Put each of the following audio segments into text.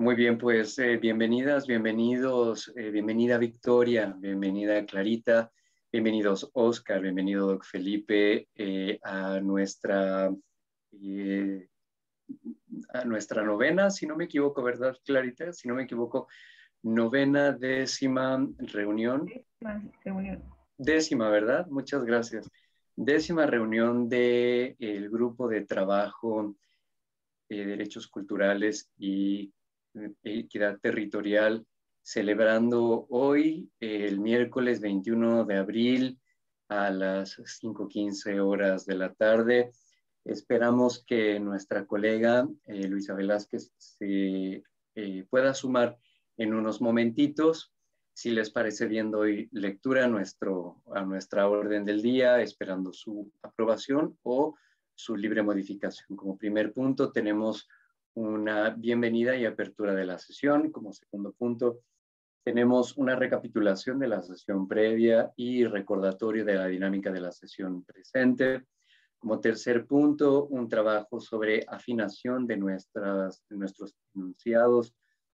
Muy bien, pues bienvenidas, bienvenidos, bienvenida Victoria, bienvenida Clarita, bienvenidos Oscar, bienvenido Doc Felipe eh, a nuestra novena, si no me equivoco, ¿verdad Clarita? Si no me equivoco, novena décima reunión, Más reunión. décima, ¿verdad? Muchas gracias. Décima reunión del grupo de trabajo derechos culturales y equidad territorial, celebrando hoy, el miércoles 21 de abril a las 5:15 de la tarde. Esperamos que nuestra colega Luisa Velázquez se pueda sumar en unos momentitos. Si les parece bien, doy lectura a nuestra orden del día, esperando su aprobación o su libre modificación. Como primer punto, tenemos una bienvenida y apertura de la sesión. Como segundo punto, tenemos una recapitulación de la sesión previa y recordatorio de la dinámica de la sesión presente. Como tercer punto, un trabajo sobre afinación de nuestros enunciados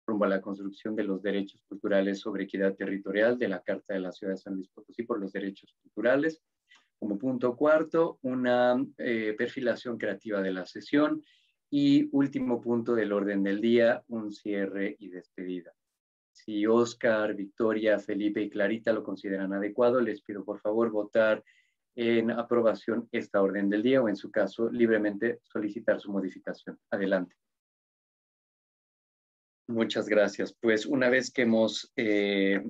rumbo a la construcción de los derechos culturales sobre equidad territorial de la Carta de la Ciudad de San Luis Potosí por los derechos culturales. Como punto cuarto, una perfilación creativa de la sesión. Y último punto del orden del día, un cierre y despedida. Si Oscar, Victoria, Felipe y Clarita lo consideran adecuado, les pido por favor votar en aprobación esta orden del día o en su caso libremente solicitar su modificación. Adelante. Muchas gracias. Pues una vez que hemos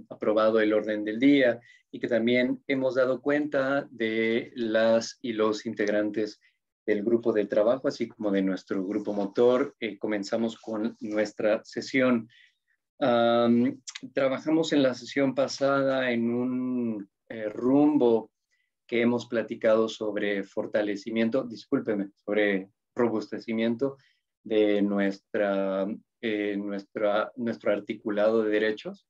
aprobado el orden del día y que también hemos dado cuenta de las y los integrantes del grupo de trabajo, así como de nuestro grupo motor, comenzamos con nuestra sesión. Trabajamos en la sesión pasada en un rumbo que hemos platicado sobre fortalecimiento, discúlpeme, sobre robustecimiento de nuestro articulado de derechos.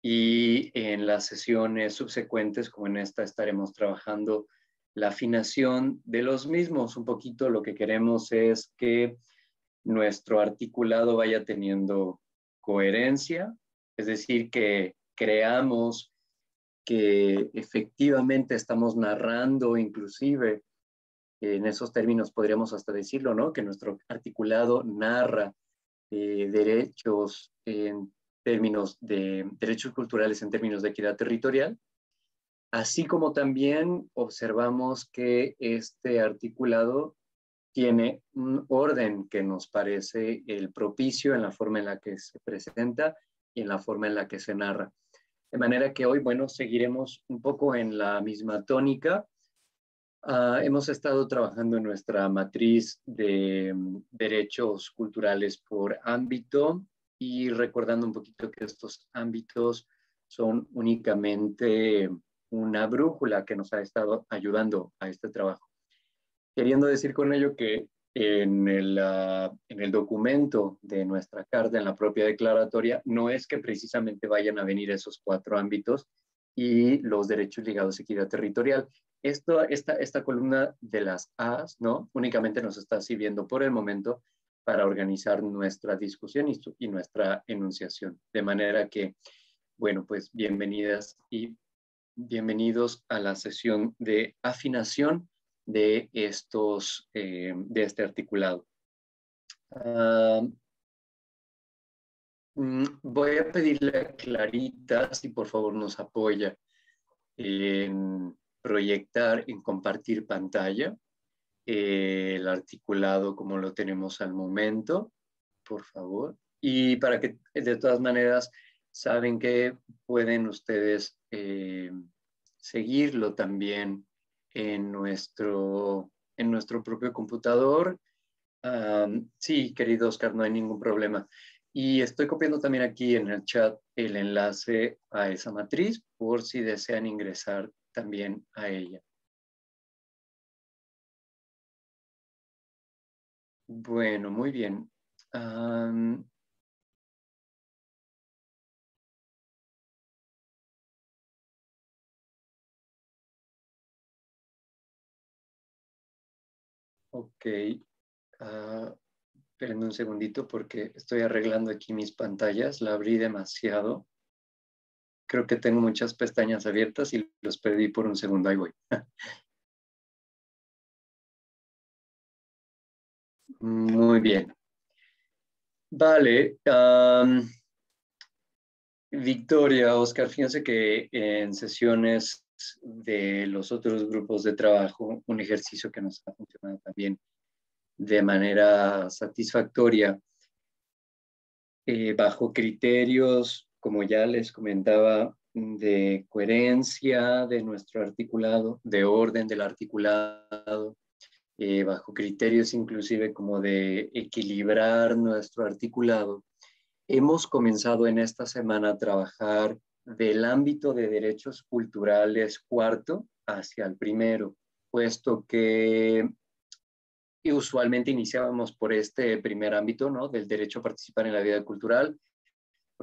Y en las sesiones subsecuentes, como en esta, estaremos trabajando la afinación de los mismos. Un poquito lo que queremos es que nuestro articulado vaya teniendo coherencia, es decir, que creamos que efectivamente estamos narrando, inclusive en esos términos podríamos hasta decirlo, ¿no? Que nuestro articulado narra derechos en términos de derechos culturales, en términos de equidad territorial, así como también observamos que este articulado tiene un orden que nos parece el propicio en la forma en la que se presenta y en la forma en la que se narra. De manera que hoy, bueno, seguiremos un poco en la misma tónica. Hemos estado trabajando en nuestra matriz de derechos culturales por ámbito y recordando un poquito que estos ámbitos son únicamente una brújula que nos ha estado ayudando a este trabajo. Queriendo decir con ello que en el documento de nuestra carta, en la propia declaratoria, no es que precisamente vayan a venir esos cuatro ámbitos y los derechos ligados a equidad territorial. Esta columna de las A's, ¿no? Únicamente nos está sirviendo por el momento para organizar nuestra discusión y nuestra enunciación. De manera que, bueno, pues bienvenidas y bienvenidos a la sesión de afinación de de este articulado. Voy a pedirle a Clarita si por favor nos apoya en proyectar, en compartir pantalla el articulado como lo tenemos al momento, por favor. Y para que de todas maneras saben que pueden ustedes seguirlo también en nuestro propio computador. Sí, querido Oscar, no hay ningún problema. Y estoy copiando también aquí en el chat el enlace a esa matriz por si desean ingresar también a ella. Bueno, muy bien. Ok. Esperen un segundito porque estoy arreglando aquí mis pantallas. La abrí demasiado. Creo que tengo muchas pestañas abiertas y los perdí por un segundo. Ahí voy. Muy bien. Vale. Victoria, Oscar, fíjense que en sesiones de los otros grupos de trabajo, un ejercicio que nos ha funcionado también de manera satisfactoria, bajo criterios, como ya les comentaba, de coherencia de nuestro articulado, de orden del articulado, bajo criterios inclusive como de equilibrar nuestro articulado. Hemos comenzado en esta semana a trabajar del ámbito de derechos culturales cuarto hacia el primero, puesto que usualmente iniciábamos por este primer ámbito, ¿no? Del derecho a participar en la vida cultural,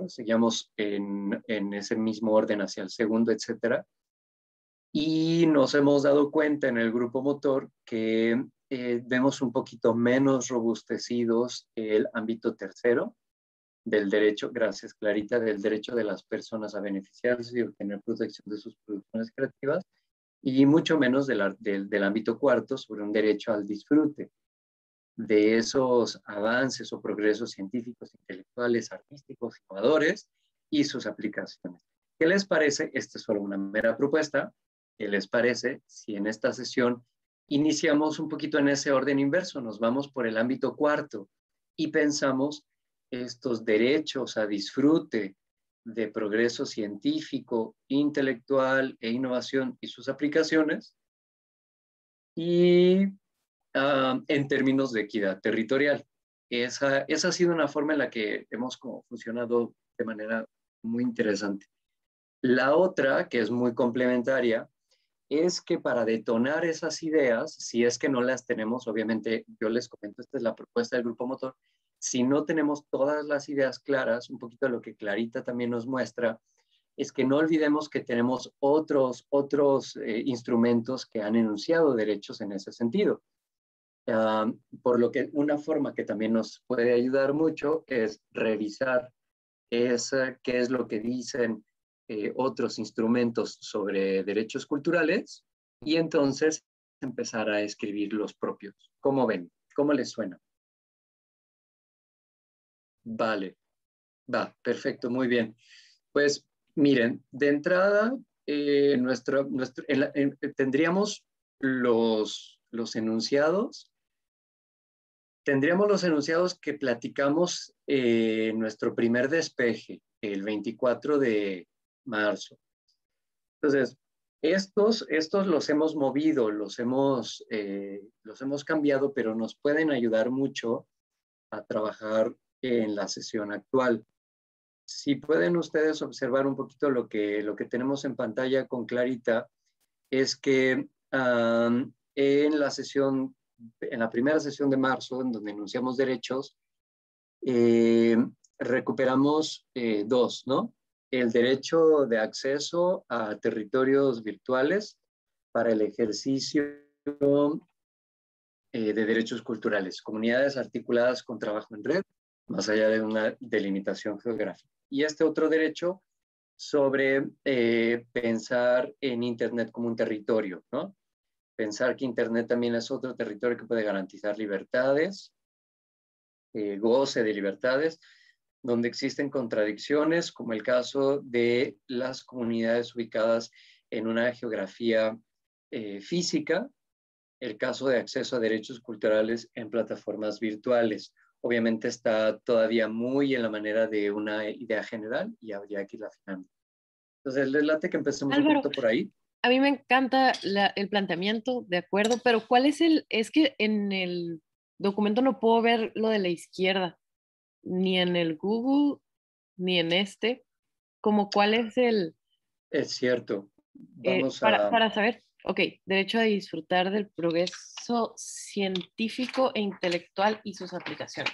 seguíamos en ese mismo orden hacia el segundo, etcétera. Y nos hemos dado cuenta en el grupo motor que vemos un poquito menos robustecidos el ámbito tercero del derecho, gracias Clarita, del derecho de las personas a beneficiarse y obtener protección de sus producciones creativas, y mucho menos del ámbito cuarto sobre un derecho al disfrute de esos avances o progresos científicos, intelectuales, artísticos, innovadores y sus aplicaciones. ¿Qué les parece? Esta es solo una mera propuesta. ¿Qué les parece si en esta sesión iniciamos un poquito en ese orden inverso? Nos vamos por el ámbito cuarto y pensamos estos derechos a disfrute de progreso científico, intelectual e innovación y sus aplicaciones, y en términos de equidad territorial. Esa ha sido una forma en la que hemos como funcionado de manera muy interesante. La otra, que es muy complementaria, es que para detonar esas ideas, si es que no las tenemos, obviamente yo les comento, esta es la propuesta del grupo motor, si no tenemos todas las ideas claras, un poquito de lo que Clarita también nos muestra, es que no olvidemos que tenemos otros instrumentos que han enunciado derechos en ese sentido. Por lo que una forma que también nos puede ayudar mucho es revisar qué es lo que dicen otros instrumentos sobre derechos culturales y entonces empezar a escribir los propios. ¿Cómo ven? ¿Cómo les suena? Vale, va, perfecto, muy bien. Pues miren, de entrada, tendríamos enunciados. Tendríamos los enunciados que platicamos en nuestro primer despeje, el 24 de marzo. Entonces, estos los hemos movido, los hemos cambiado, pero nos pueden ayudar mucho a trabajar en la sesión actual. Si pueden ustedes observar un poquito lo que tenemos en pantalla con Clarita, es que en la primera sesión de marzo, en donde enunciamos derechos, eh, recuperamos dos, ¿no? El derecho de acceso a territorios virtuales para el ejercicio de derechos culturales, comunidades articuladas con trabajo en red, más allá de una delimitación geográfica. Y este otro derecho sobre pensar en Internet como un territorio, ¿no? Pensar que Internet también es otro territorio que puede garantizar libertades, goce de libertades, donde existen contradicciones, como el caso de las comunidades ubicadas en una geografía física, el caso de acceso a derechos culturales en plataformas virtuales. Obviamente está todavía muy en la manera de una idea general y habría que ir afinando. Entonces, les late que empecemos un Álvaro, poquito por ahí. a mí me encanta el planteamiento, de acuerdo, pero ¿cuál es es que en el documento no puedo ver lo de la izquierda, ni en el Google, ni en como cuál es Es cierto. Vamos a, para saber, ok, derecho a disfrutar del progreso científico e intelectual y sus aplicaciones.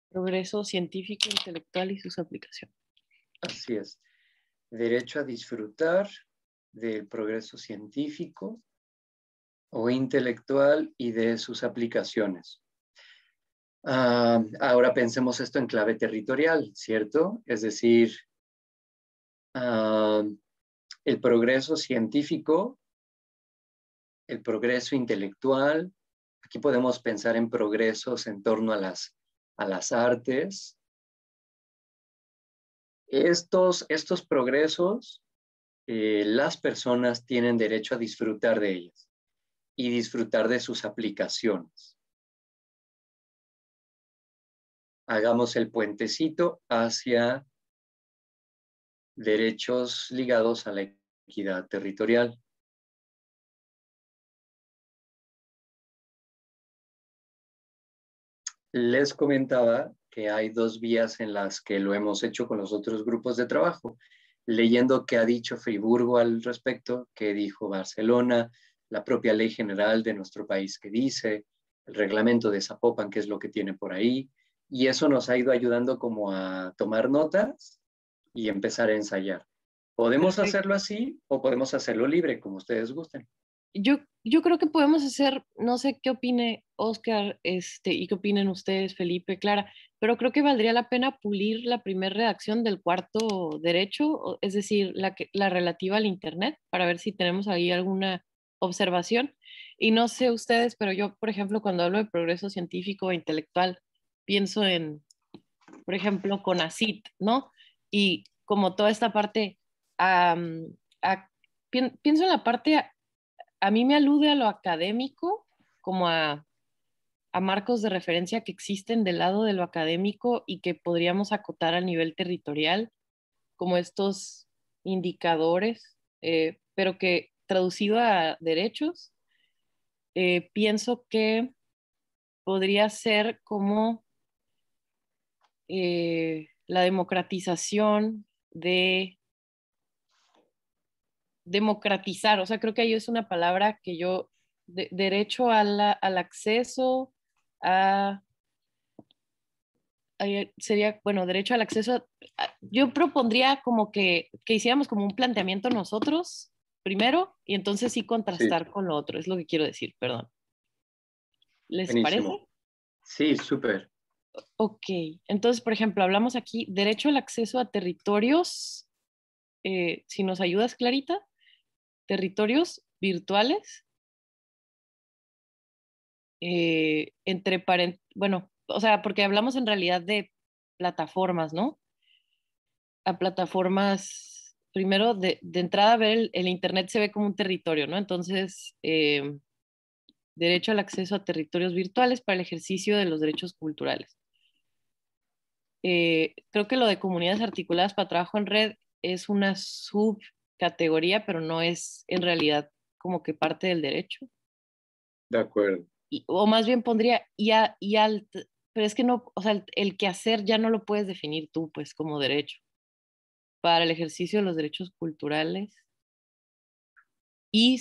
Progreso científico, intelectual y sus aplicaciones. así es, derecho a disfrutar del progreso científico o intelectual y de sus aplicaciones. Ahora pensemos esto en clave territorial, ¿cierto? Es decir, el progreso científico, el progreso intelectual. Aquí podemos pensar en progresos en torno a las artes. Estos progresos, las personas tienen derecho a disfrutar de ellas y disfrutar de sus aplicaciones. Hagamos el puentecito hacia derechos ligados a la equidad territorial. Les comentaba que hay dos vías en las que lo hemos hecho con los otros grupos de trabajo, leyendo qué ha dicho Friburgo al respecto, qué dijo Barcelona, la propia ley general de nuestro país que dice, el reglamento de Zapopan, qué es lo que tiene por ahí, y eso nos ha ido ayudando como a tomar notas y empezar a ensayar. Podemos Perfecto. hacerlo así o podemos hacerlo libre, como ustedes gusten. Yo creo que podemos hacer, no sé qué opine Oscar, y qué opinen ustedes, Felipe, Clara, pero creo que valdría la pena pulir la primera redacción del cuarto derecho, es decir, la relativa al Internet, para ver si tenemos ahí alguna observación. Y no sé ustedes, pero yo, por ejemplo, cuando hablo de progreso científico e intelectual, pienso en, por ejemplo, CONACYT, ¿no? Y como toda esta parte, am, pienso en la parte, a mí me alude a lo académico, como a marcos de referencia que existen del lado de lo académico y que podríamos acotar a nivel territorial, como estos indicadores, pero que traducido a derechos, pienso que podría ser como la democratización de democratizar, o sea, creo que ahí es una palabra que yo, derecho al acceso a, sería, bueno, derecho al acceso, yo propondría como que hiciéramos como un planteamiento nosotros primero y entonces sí Sí, contrastar con lo otro, es lo que quiero decir, perdón. ¿Les buenísimo. parece? Sí, súper. Ok, entonces, por ejemplo, hablamos aquí derecho al acceso a territorios, si nos ayudas, Clarita, territorios virtuales, bueno, o sea, porque hablamos en realidad de plataformas, ¿no? A plataformas, primero de entrada, ver el Internet se ve como un territorio, ¿no? Entonces, derecho al acceso a territorios virtuales para el ejercicio de los derechos culturales. Creo que lo de comunidades articuladas para trabajo en red es una subcategoría, pero no es en realidad como que parte del derecho. De acuerdo. O más bien pondría, pero es que no, o sea, el quehacer ya no lo puedes definir tú, pues, como derecho. Para el ejercicio de los derechos culturales y,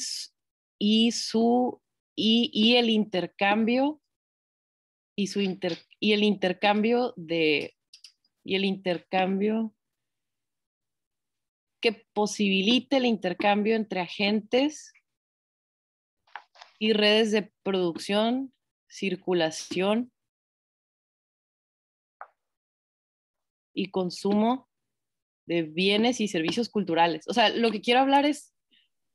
y su, y el intercambio, y el intercambio y el intercambio que posibilite el intercambio entre agentes y redes de producción, circulación y consumo de bienes y servicios culturales. O sea, lo que quiero hablar es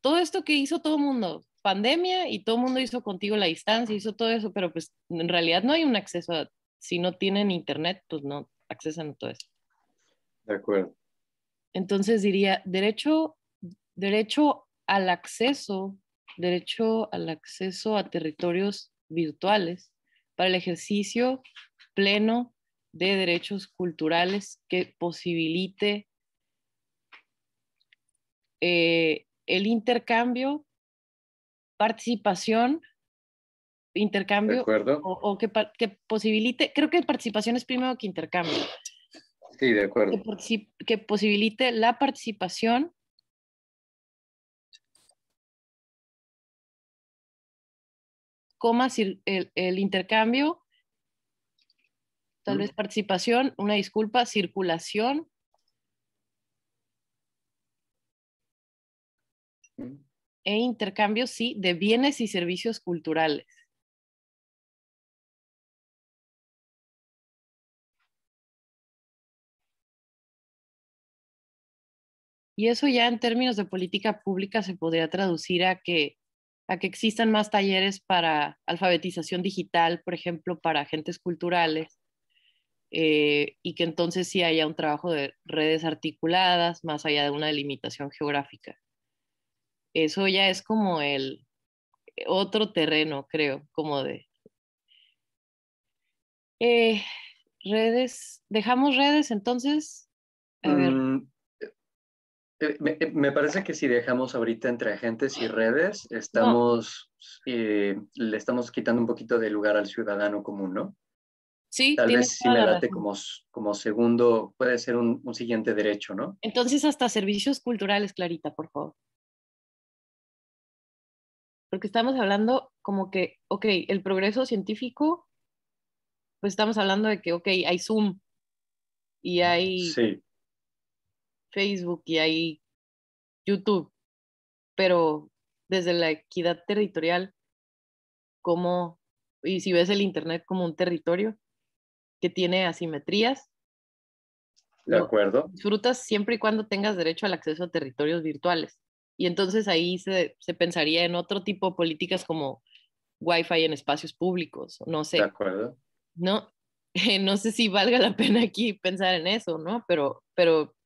todo esto que hizo todo el mundo, pandemia y todo el mundo hizo contigo la distancia, hizo todo eso, pero pues en realidad no hay un acceso si no tienen internet, pues no accesan a todo eso. De acuerdo. Entonces diría derecho derecho al acceso a territorios virtuales para el ejercicio pleno de derechos culturales que posibilite el intercambio, participación, De intercambio acuerdo. o que posibilite, creo que participación es primero que intercambio, Sí, de acuerdo. que posibilite la participación, coma, el intercambio, tal vez participación, una disculpa, circulación, e intercambio, sí, de bienes y servicios culturales. Y eso ya en términos de política pública se podría traducir a que existan más talleres para alfabetización digital, por ejemplo, para agentes culturales, y que entonces sí haya un trabajo de redes articuladas más allá de una delimitación geográfica. Eso ya es como el otro terreno, creo, como de eh, redes. ¿Dejamos redes entonces? A ver, Mm, me parece que si dejamos ahorita entre agentes y redes, no, le estamos quitando un poquito de lugar al ciudadano común, ¿no? sí, Tal tienes vez sí toda me la late razón. como segundo, puede ser un siguiente derecho, ¿no? Entonces hasta servicios culturales, Clarita, por favor. Porque estamos hablando como que, ok, el progreso científico, pues estamos hablando de que, ok, hay Zoom y hay Sí, Facebook y hay YouTube, pero desde la equidad territorial, como, y si ves el Internet como un territorio que tiene asimetrías, de lo acuerdo, disfrutas siempre y cuando tengas derecho al acceso a territorios virtuales. Y entonces ahí se pensaría en otro tipo de políticas como Wi-Fi en espacios públicos, no de sé, acuerdo. ¿no? No sé si valga la pena aquí pensar en eso, ¿no? Pero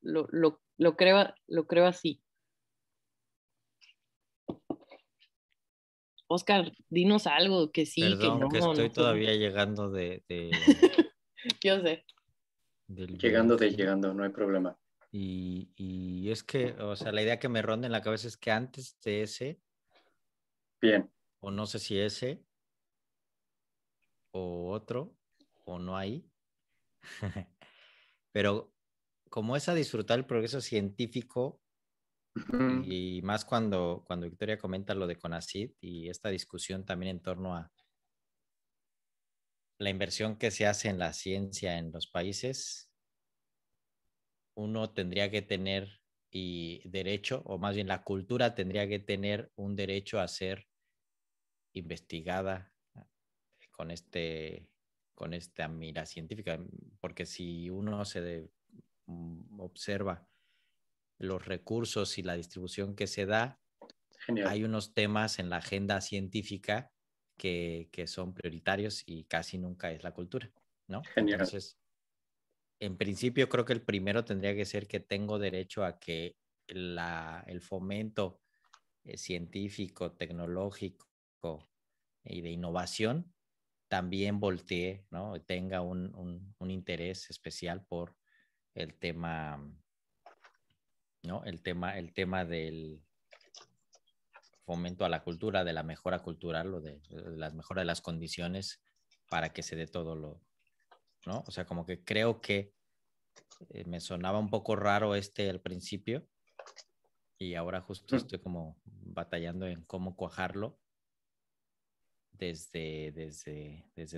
lo creo así. Oscar, dinos algo, que sí, que Perdón, no, que no estoy sé. todavía llegando Yo sé. del viaje. Llegando, no hay problema. Y es que, o sea, la idea que me ronda en la cabeza es que antes de ese, Bien, o no sé si ese, o otro, o no hay, pero como es a disfrutar el progreso científico, ujú, y más cuando Victoria comenta lo de CONACYT y esta discusión también en torno a la inversión que se hace en la ciencia en los países, uno tendría que tener y derecho, o más bien la cultura tendría que tener un derecho a ser investigada con con esta mira científica, porque si uno observa los recursos y la distribución que se da, genial, hay unos temas en la agenda científica que son prioritarios y casi nunca es la cultura, ¿no? genial. Entonces, en principio creo que el primero tendría que ser que tengo derecho a que el fomento científico, tecnológico y de innovación también voltee, ¿no? Tenga un interés especial por el tema, ¿no? El tema del fomento a la cultura, de la mejora cultural o de las mejoras de las condiciones para que se dé todo ¿no? O sea, como que creo que me sonaba un poco raro al principio y ahora justo Mm, estoy como batallando en cómo cuajarlo desde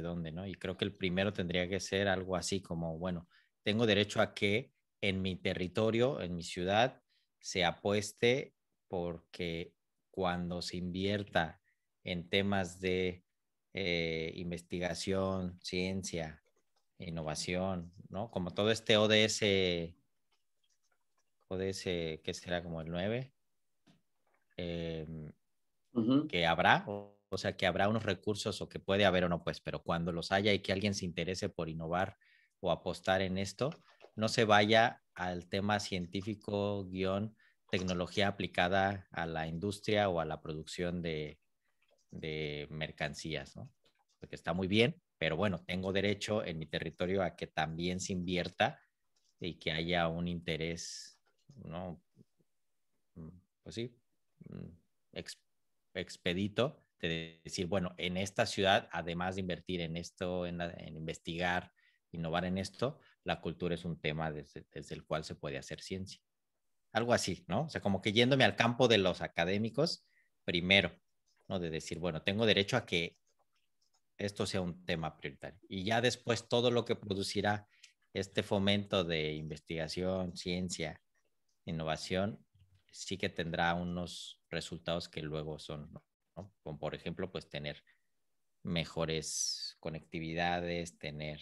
dónde, ¿no? Y creo que el primero tendría que ser algo así como, bueno, tengo derecho a que en mi territorio, en mi ciudad, se apueste porque cuando se invierta en temas de investigación, ciencia, innovación, ¿no? Como todo este ODS, que será como el 9, eh, ujú, que habrá, o sea, que habrá unos recursos o que puede haber o no, pues, pero cuando los haya y que alguien se interese por innovar o apostar en esto, no se vaya al tema científico guión tecnología aplicada a la industria o a la producción de mercancías, ¿no? Porque está muy bien, pero bueno, tengo derecho en mi territorio a que también se invierta y que haya un interés, ¿no? Pues sí, ex, expedito de decir, bueno, en esta ciudad, además de invertir en esto, en investigar, innovar en esto, la cultura es un tema desde el cual se puede hacer ciencia. Algo así, ¿no? O sea, como que yéndome al campo de los académicos, primero, ¿no? De decir, bueno, tengo derecho a que esto sea un tema prioritario. Y ya después todo lo que producirá este fomento de investigación, ciencia, innovación, sí que tendrá unos resultados que luego son, ¿no? Como por ejemplo, pues tener mejores conectividades, tener,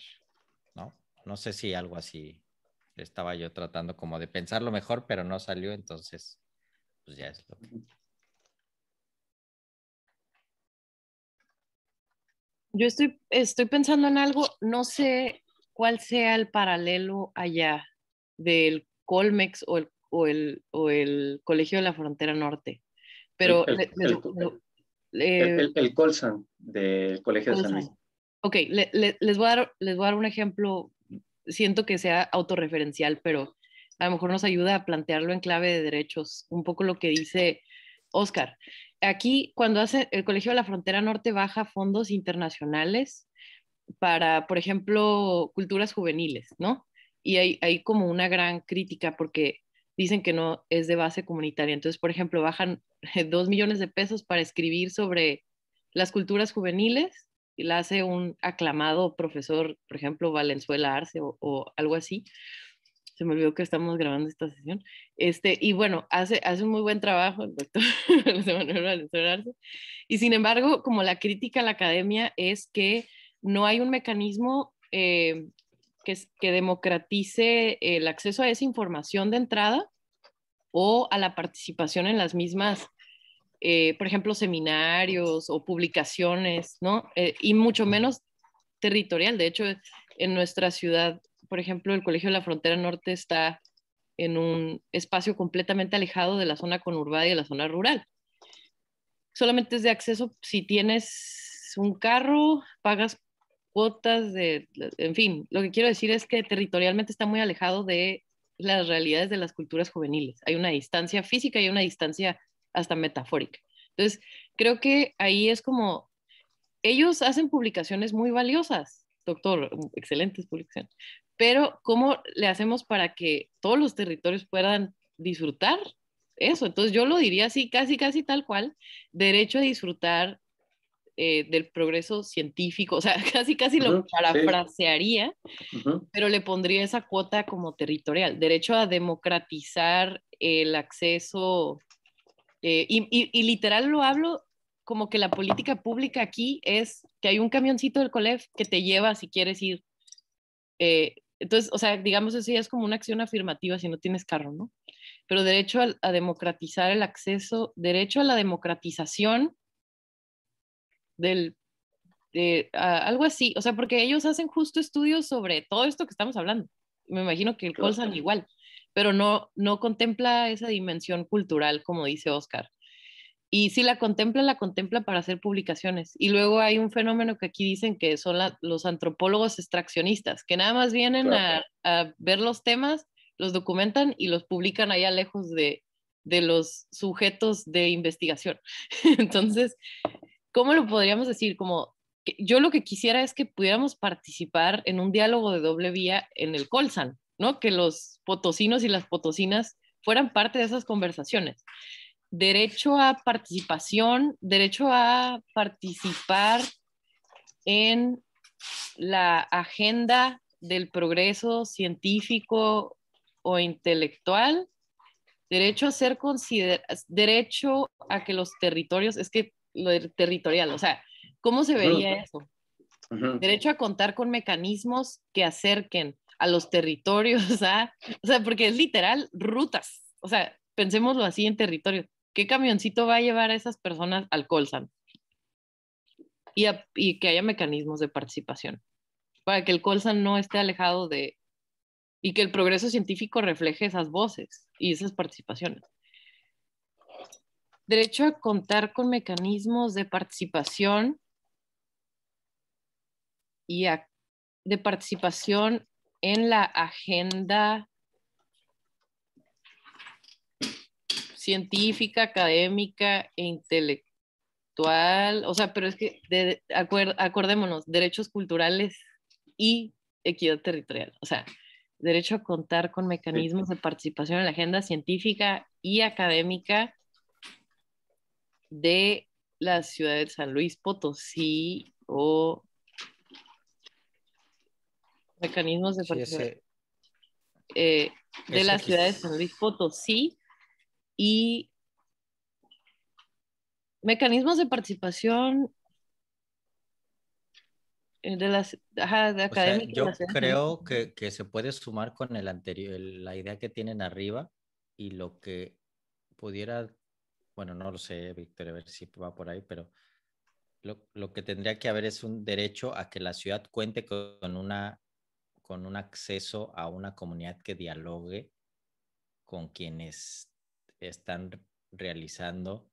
¿no? No sé si algo así estaba yo tratando como de pensarlo mejor, pero no salió, entonces, pues ya es lo que... Yo estoy pensando en algo, no sé cuál sea el paralelo allá del Colmex o el Colegio de la Frontera Norte, El, pero el, el, el Colsan del Colegio de San Luis. Colsan. Ok, les voy a dar un ejemplo, siento que sea autorreferencial, pero a lo mejor nos ayuda a plantearlo en clave de derechos, un poco lo que dice Oscar. Aquí, cuando hace el Colegio de la Frontera Norte, baja fondos internacionales para, por ejemplo, culturas juveniles, ¿no? Y hay como una gran crítica porque dicen que no es de base comunitaria. Entonces, por ejemplo, bajan 2 millones de pesos para escribir sobre las culturas juveniles y la hace un aclamado profesor, por ejemplo, Valenzuela Arce o algo así. Se me olvidó que estamos grabando esta sesión. Y bueno, hace un muy buen trabajo el doctor José Manuel Valenzuela Arce. Y sin embargo, como la crítica a la academia es que no hay un mecanismo que democratice el acceso a esa información de entrada o a la participación en las mismas, por ejemplo, seminarios o publicaciones, ¿no? Y mucho menos territorial. De hecho, en nuestra ciudad, por ejemplo, el Colegio de la Frontera Norte está en un espacio completamente alejado de la zona conurbada y de la zona rural. Solamente es de acceso si tienes un carro, pagas cuotas en fin, lo que quiero decir es que territorialmente está muy alejado de las realidades de las culturas juveniles. Hay una distancia física y una distancia hasta metafórica. Entonces, creo que ahí es como, ellos hacen publicaciones muy valiosas, doctor, excelentes publicaciones, pero ¿cómo le hacemos para que todos los territorios puedan disfrutar eso? Entonces yo lo diría así, casi, casi tal cual, derecho a disfrutar del progreso científico, o sea, casi, casi lo Sí. parafrasearía, pero le pondría esa cuota como territorial, derecho a democratizar el acceso, y literal lo hablo como que la política pública aquí es que hay un camioncito del COLEF que te lleva si quieres ir. Entonces, o sea, digamos, eso ya es como una acción afirmativa si no tienes carro, ¿no? Pero derecho a democratizar el acceso, derecho a la democratización del, algo así, o sea, porque ellos hacen justo estudios sobre todo esto que estamos hablando. Me imagino que el Claro. Colsan igual, pero no contempla esa dimensión cultural, como dice Oscar. Y si la contempla para hacer publicaciones. Y luego hay un fenómeno que aquí dicen que son los antropólogos extraccionistas, que nada más vienen Claro. a ver los temas, los documentan y los publican allá lejos de los sujetos de investigación. Entonces, ¿cómo lo podríamos decir? Como que yo lo que quisiera es que pudiéramos participar en un diálogo de doble vía en el Colsan, ¿no? Que los potosinos y las potosinas fueran parte de esas conversaciones. Derecho a participación, derecho a participar en la agenda del progreso científico o intelectual, derecho a ser derecho a que los territorios, es que lo territorial, o sea, ¿cómo se vería eso? Derecho a contar con mecanismos que acerquen a los territorios, o sea, porque es literal rutas, o sea, pensémoslo así en territorio. ¿Qué camioncito va a llevar a esas personas al Colsan? Y que haya mecanismos de participación para que el Colsan no esté alejado y que el progreso científico refleje esas voces y esas participaciones. Derecho a contar con mecanismos de participación y de participación en la agenda científica, académica e intelectual, o sea, pero es que acordémonos, derechos culturales y equidad territorial, o sea, derecho a contar con mecanismos de participación en la agenda científica y académica de la ciudad de San Luis Potosí o mecanismos de Sí, participación ese, de ese la ciudad de San quis- Luis Potosí Y mecanismos de participación de las de O sea, académicas de la yo Ciudad de creo México. que se puede sumar con el anterior, la idea que tienen arriba y lo que pudiera, bueno, no lo sé, Víctor, a ver si va por ahí, pero lo que tendría que haber es un derecho a que la ciudad cuente con un acceso a una comunidad que dialogue con quienes están realizando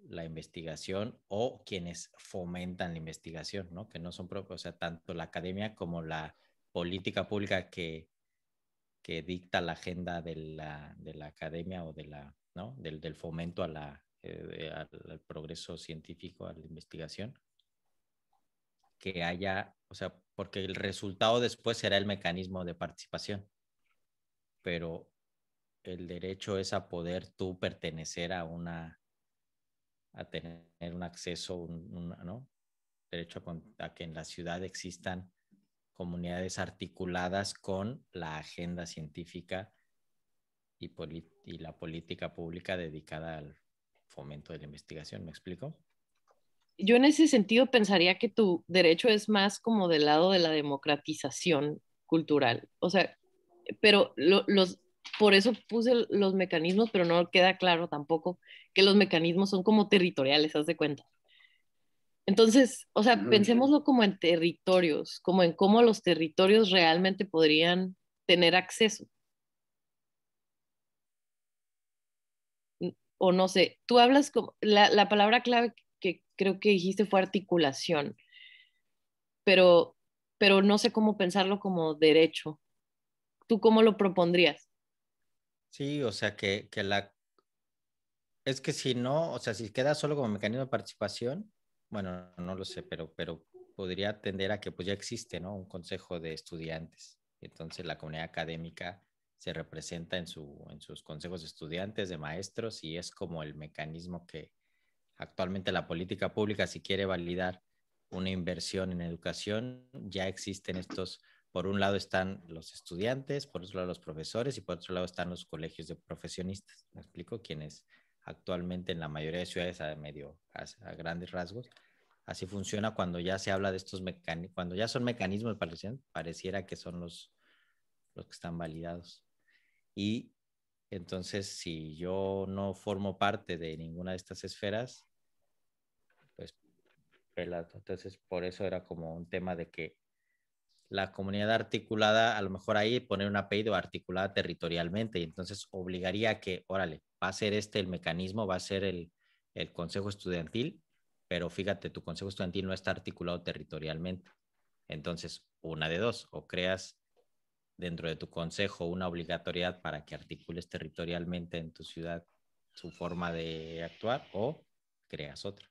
la investigación o quienes fomentan la investigación, ¿no? Que no son propios, o sea, tanto la academia como la política pública que dicta la agenda de la academia o de la, ¿no? Del fomento a al progreso científico, a la investigación, que haya, o sea, porque el resultado después será el mecanismo de participación, pero el derecho es a poder tú pertenecer a tener un acceso, ¿no? Derecho a que en la ciudad existan comunidades articuladas con la agenda científica y la política pública dedicada al fomento de la investigación. ¿Me explico? Yo en ese sentido pensaría que tu derecho es más como del lado de la democratización cultural. O sea, pero por eso puse los mecanismos, pero no queda claro tampoco que los mecanismos son como territoriales, haz de cuenta. Entonces, o sea, Ujú. pensémoslo como en territorios, como en cómo los territorios realmente podrían tener acceso. O no sé, tú hablas como, la palabra clave que creo que dijiste fue articulación, pero, pero no sé cómo pensarlo como derecho. ¿Tú cómo lo propondrías? Sí, o sea es que si no, o sea, si queda solo como mecanismo de participación, bueno, no lo sé, pero podría tender a que pues ya existe, ¿no? Un consejo de estudiantes. Entonces la comunidad académica se representa en sus consejos de estudiantes, de maestros, y es como el mecanismo que actualmente la política pública, si quiere validar una inversión en educación, ya existen estos, por un lado están los estudiantes, por otro lado los profesores y por otro lado están los colegios de profesionistas. ¿Me explico? Quienes actualmente en la mayoría de ciudades a grandes rasgos. Así funciona cuando ya se habla de estos mecanismos, cuando ya son mecanismos de participación, pareciera que son los que están validados. Y entonces, si yo no formo parte de ninguna de estas esferas, pues entonces por eso era como un tema de que la comunidad articulada, a lo mejor ahí poner un apellido articulada territorialmente, y entonces obligaría a que, órale, va a ser este el mecanismo, va a ser el consejo estudiantil, pero fíjate, tu consejo estudiantil no está articulado territorialmente. Entonces, una de dos, o creas dentro de tu consejo una obligatoriedad para que articules territorialmente en tu ciudad su forma de actuar, o creas otra,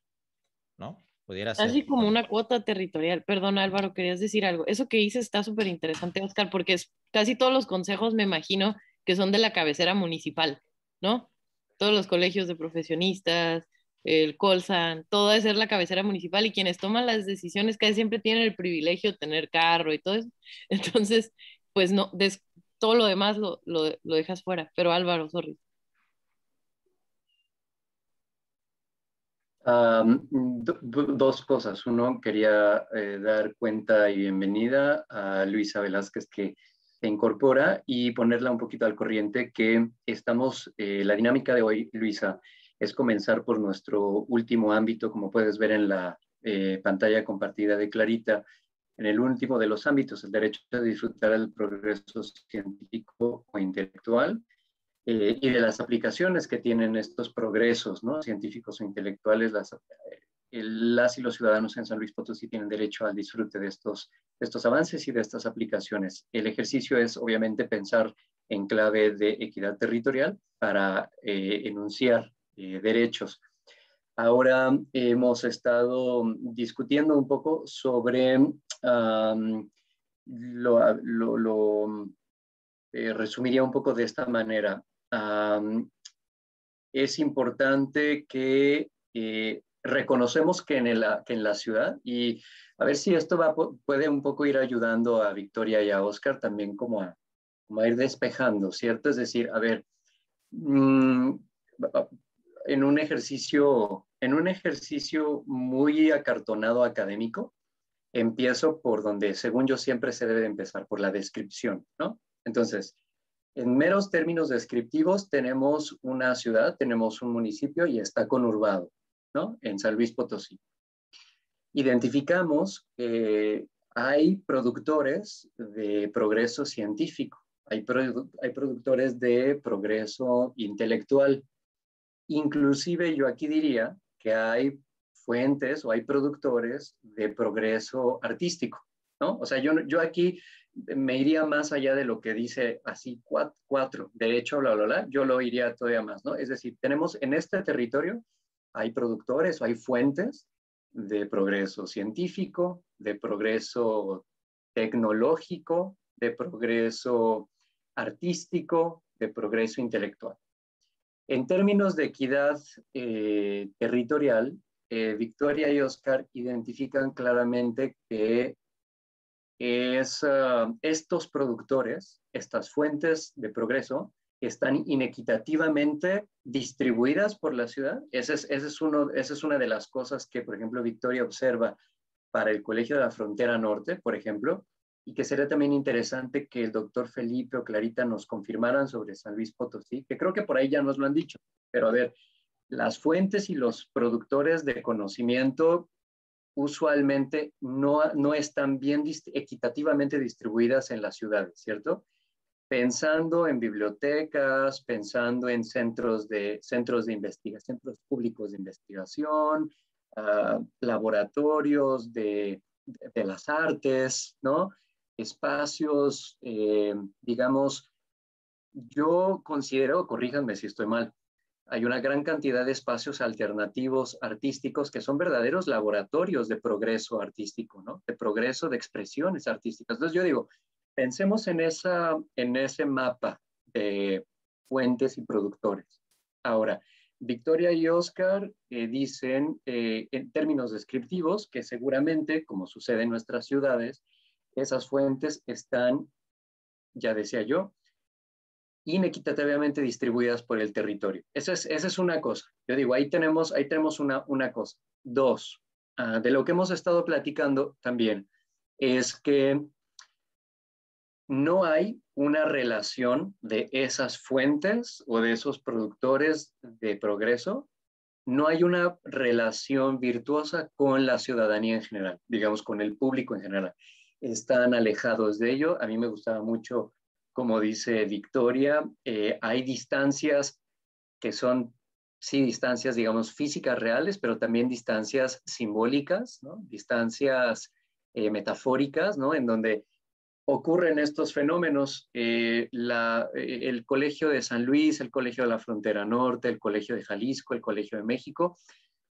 ¿no? Pudiera Así ser. como una cuota territorial. Perdón, Álvaro, querías decir algo. Eso que dices está súper interesante, Oscar, porque casi todos los consejos me imagino que son de la cabecera municipal, ¿no? Todos los colegios de profesionistas, el Colsan, todo debe ser la cabecera municipal y quienes toman las decisiones casi siempre tienen el privilegio de tener carro y todo eso. Entonces, pues no, todo lo demás lo dejas fuera. Pero Álvaro, sorry. Dos cosas. Uno, quería dar cuenta y bienvenida a Luisa Velázquez que se incorpora y ponerla un poquito al corriente que estamos, la dinámica de hoy, Luisa, es comenzar por nuestro último ámbito, como puedes ver en la pantalla compartida de Clarita, en el último de los ámbitos, el derecho a disfrutar del progreso científico o intelectual y de las aplicaciones que tienen estos progresos, ¿no? Científicos o intelectuales, las y los ciudadanos en San Luis Potosí tienen derecho al disfrute de estos avances y de estas aplicaciones. El ejercicio es obviamente pensar en clave de equidad territorial para enunciar derechos. Ahora hemos estado discutiendo un poco sobre resumiría un poco de esta manera. Es importante que reconocemos que que en la ciudad, y a ver si esto puede un poco ir ayudando a Victoria y a Oscar también como a ir despejando, ¿cierto? Es decir, a ver, en un ejercicio muy acartonado académico, empiezo por donde, según yo, siempre se debe de empezar, por la descripción, ¿no? Entonces, en meros términos descriptivos, tenemos una ciudad, tenemos un municipio y está conurbado, ¿no? En San Luis Potosí. Identificamos que hay productores de progreso científico, hay productores de progreso intelectual. Inclusive yo aquí diría que hay fuentes o hay productores de progreso artístico, ¿no? O sea, yo aquí me iría más allá de lo que dice así cuatro, de hecho, yo lo iría todavía más, ¿no? Es decir, tenemos en este territorio, hay productores o hay fuentes de progreso científico, de progreso tecnológico, de progreso artístico, de progreso intelectual. En términos de equidad territorial, Victoria y Oscar identifican claramente que estos productores, estas fuentes de progreso, están inequitativamente distribuidas por la ciudad. Esa es una de las cosas que, por ejemplo, Victoria observa para el Colegio de la Frontera Norte, por ejemplo, y que sería también interesante que el doctor Felipe o Clarita nos confirmaran sobre San Luis Potosí, que creo que por ahí ya nos lo han dicho, pero a ver, las fuentes y los productores de conocimiento usualmente no están bien equitativamente distribuidas en las ciudades, ¿cierto? Pensando en bibliotecas, pensando en centros de investigación, centros públicos de investigación, laboratorios de las artes, ¿no? Espacios, digamos, yo considero, corríjanme si estoy mal, hay una gran cantidad de espacios alternativos artísticos que son verdaderos laboratorios de progreso artístico, ¿no? De progreso de expresiones artísticas. Entonces yo digo, pensemos en ese mapa de fuentes y productores. Ahora, Victoria y Oscar dicen en términos descriptivos que seguramente, como sucede en nuestras ciudades, esas fuentes están, ya decía yo, inequitativamente distribuidas por el territorio. Esa es una cosa. Yo digo, ahí tenemos una cosa. Dos, de lo que hemos estado platicando también, es que no hay una relación de esas fuentes o de esos productores de progreso, no hay una relación virtuosa con la ciudadanía en general, digamos, con el público en general. Están alejados de ello. A mí me gustaba mucho, como dice Victoria, hay distancias que son, sí, distancias, digamos, físicas reales, pero también distancias simbólicas, ¿no? Distancias metafóricas, ¿no? En donde ocurren estos fenómenos. El Colegio de San Luis, el Colegio de la Frontera Norte, el Colegio de Jalisco, el Colegio de México,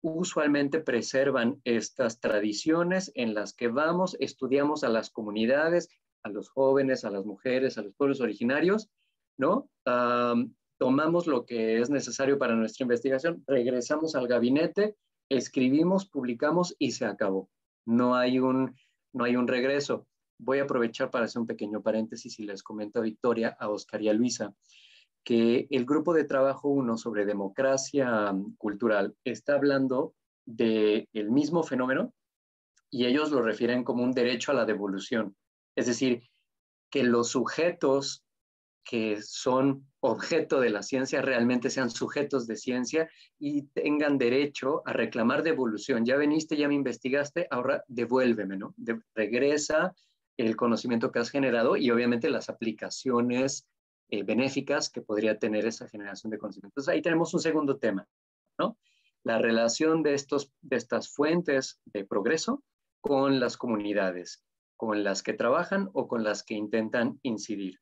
usualmente preservan estas tradiciones en las que vamos, estudiamos a las comunidades, a los jóvenes, a las mujeres, a los pueblos originarios, ¿no? Tomamos lo que es necesario para nuestra investigación, regresamos al gabinete, escribimos, publicamos y se acabó. No hay un regreso. Voy a aprovechar para hacer un pequeño paréntesis y les comento a Victoria, a Oscar y a Luisa, que el grupo de trabajo 1 sobre democracia cultural está hablando del mismo fenómeno y ellos lo refieren como un derecho a la devolución. Es decir, que los sujetos que son objeto de la ciencia realmente sean sujetos de ciencia y tengan derecho a reclamar devolución. Ya veniste, ya me investigaste, ahora devuélveme, ¿no? Regresa el conocimiento que has generado y obviamente las aplicaciones benéficas que podría tener esa generación de conocimiento. Entonces ahí tenemos un segundo tema, ¿no? La relación de estas fuentes de progreso con las comunidades, con las que trabajan o con las que intentan incidir.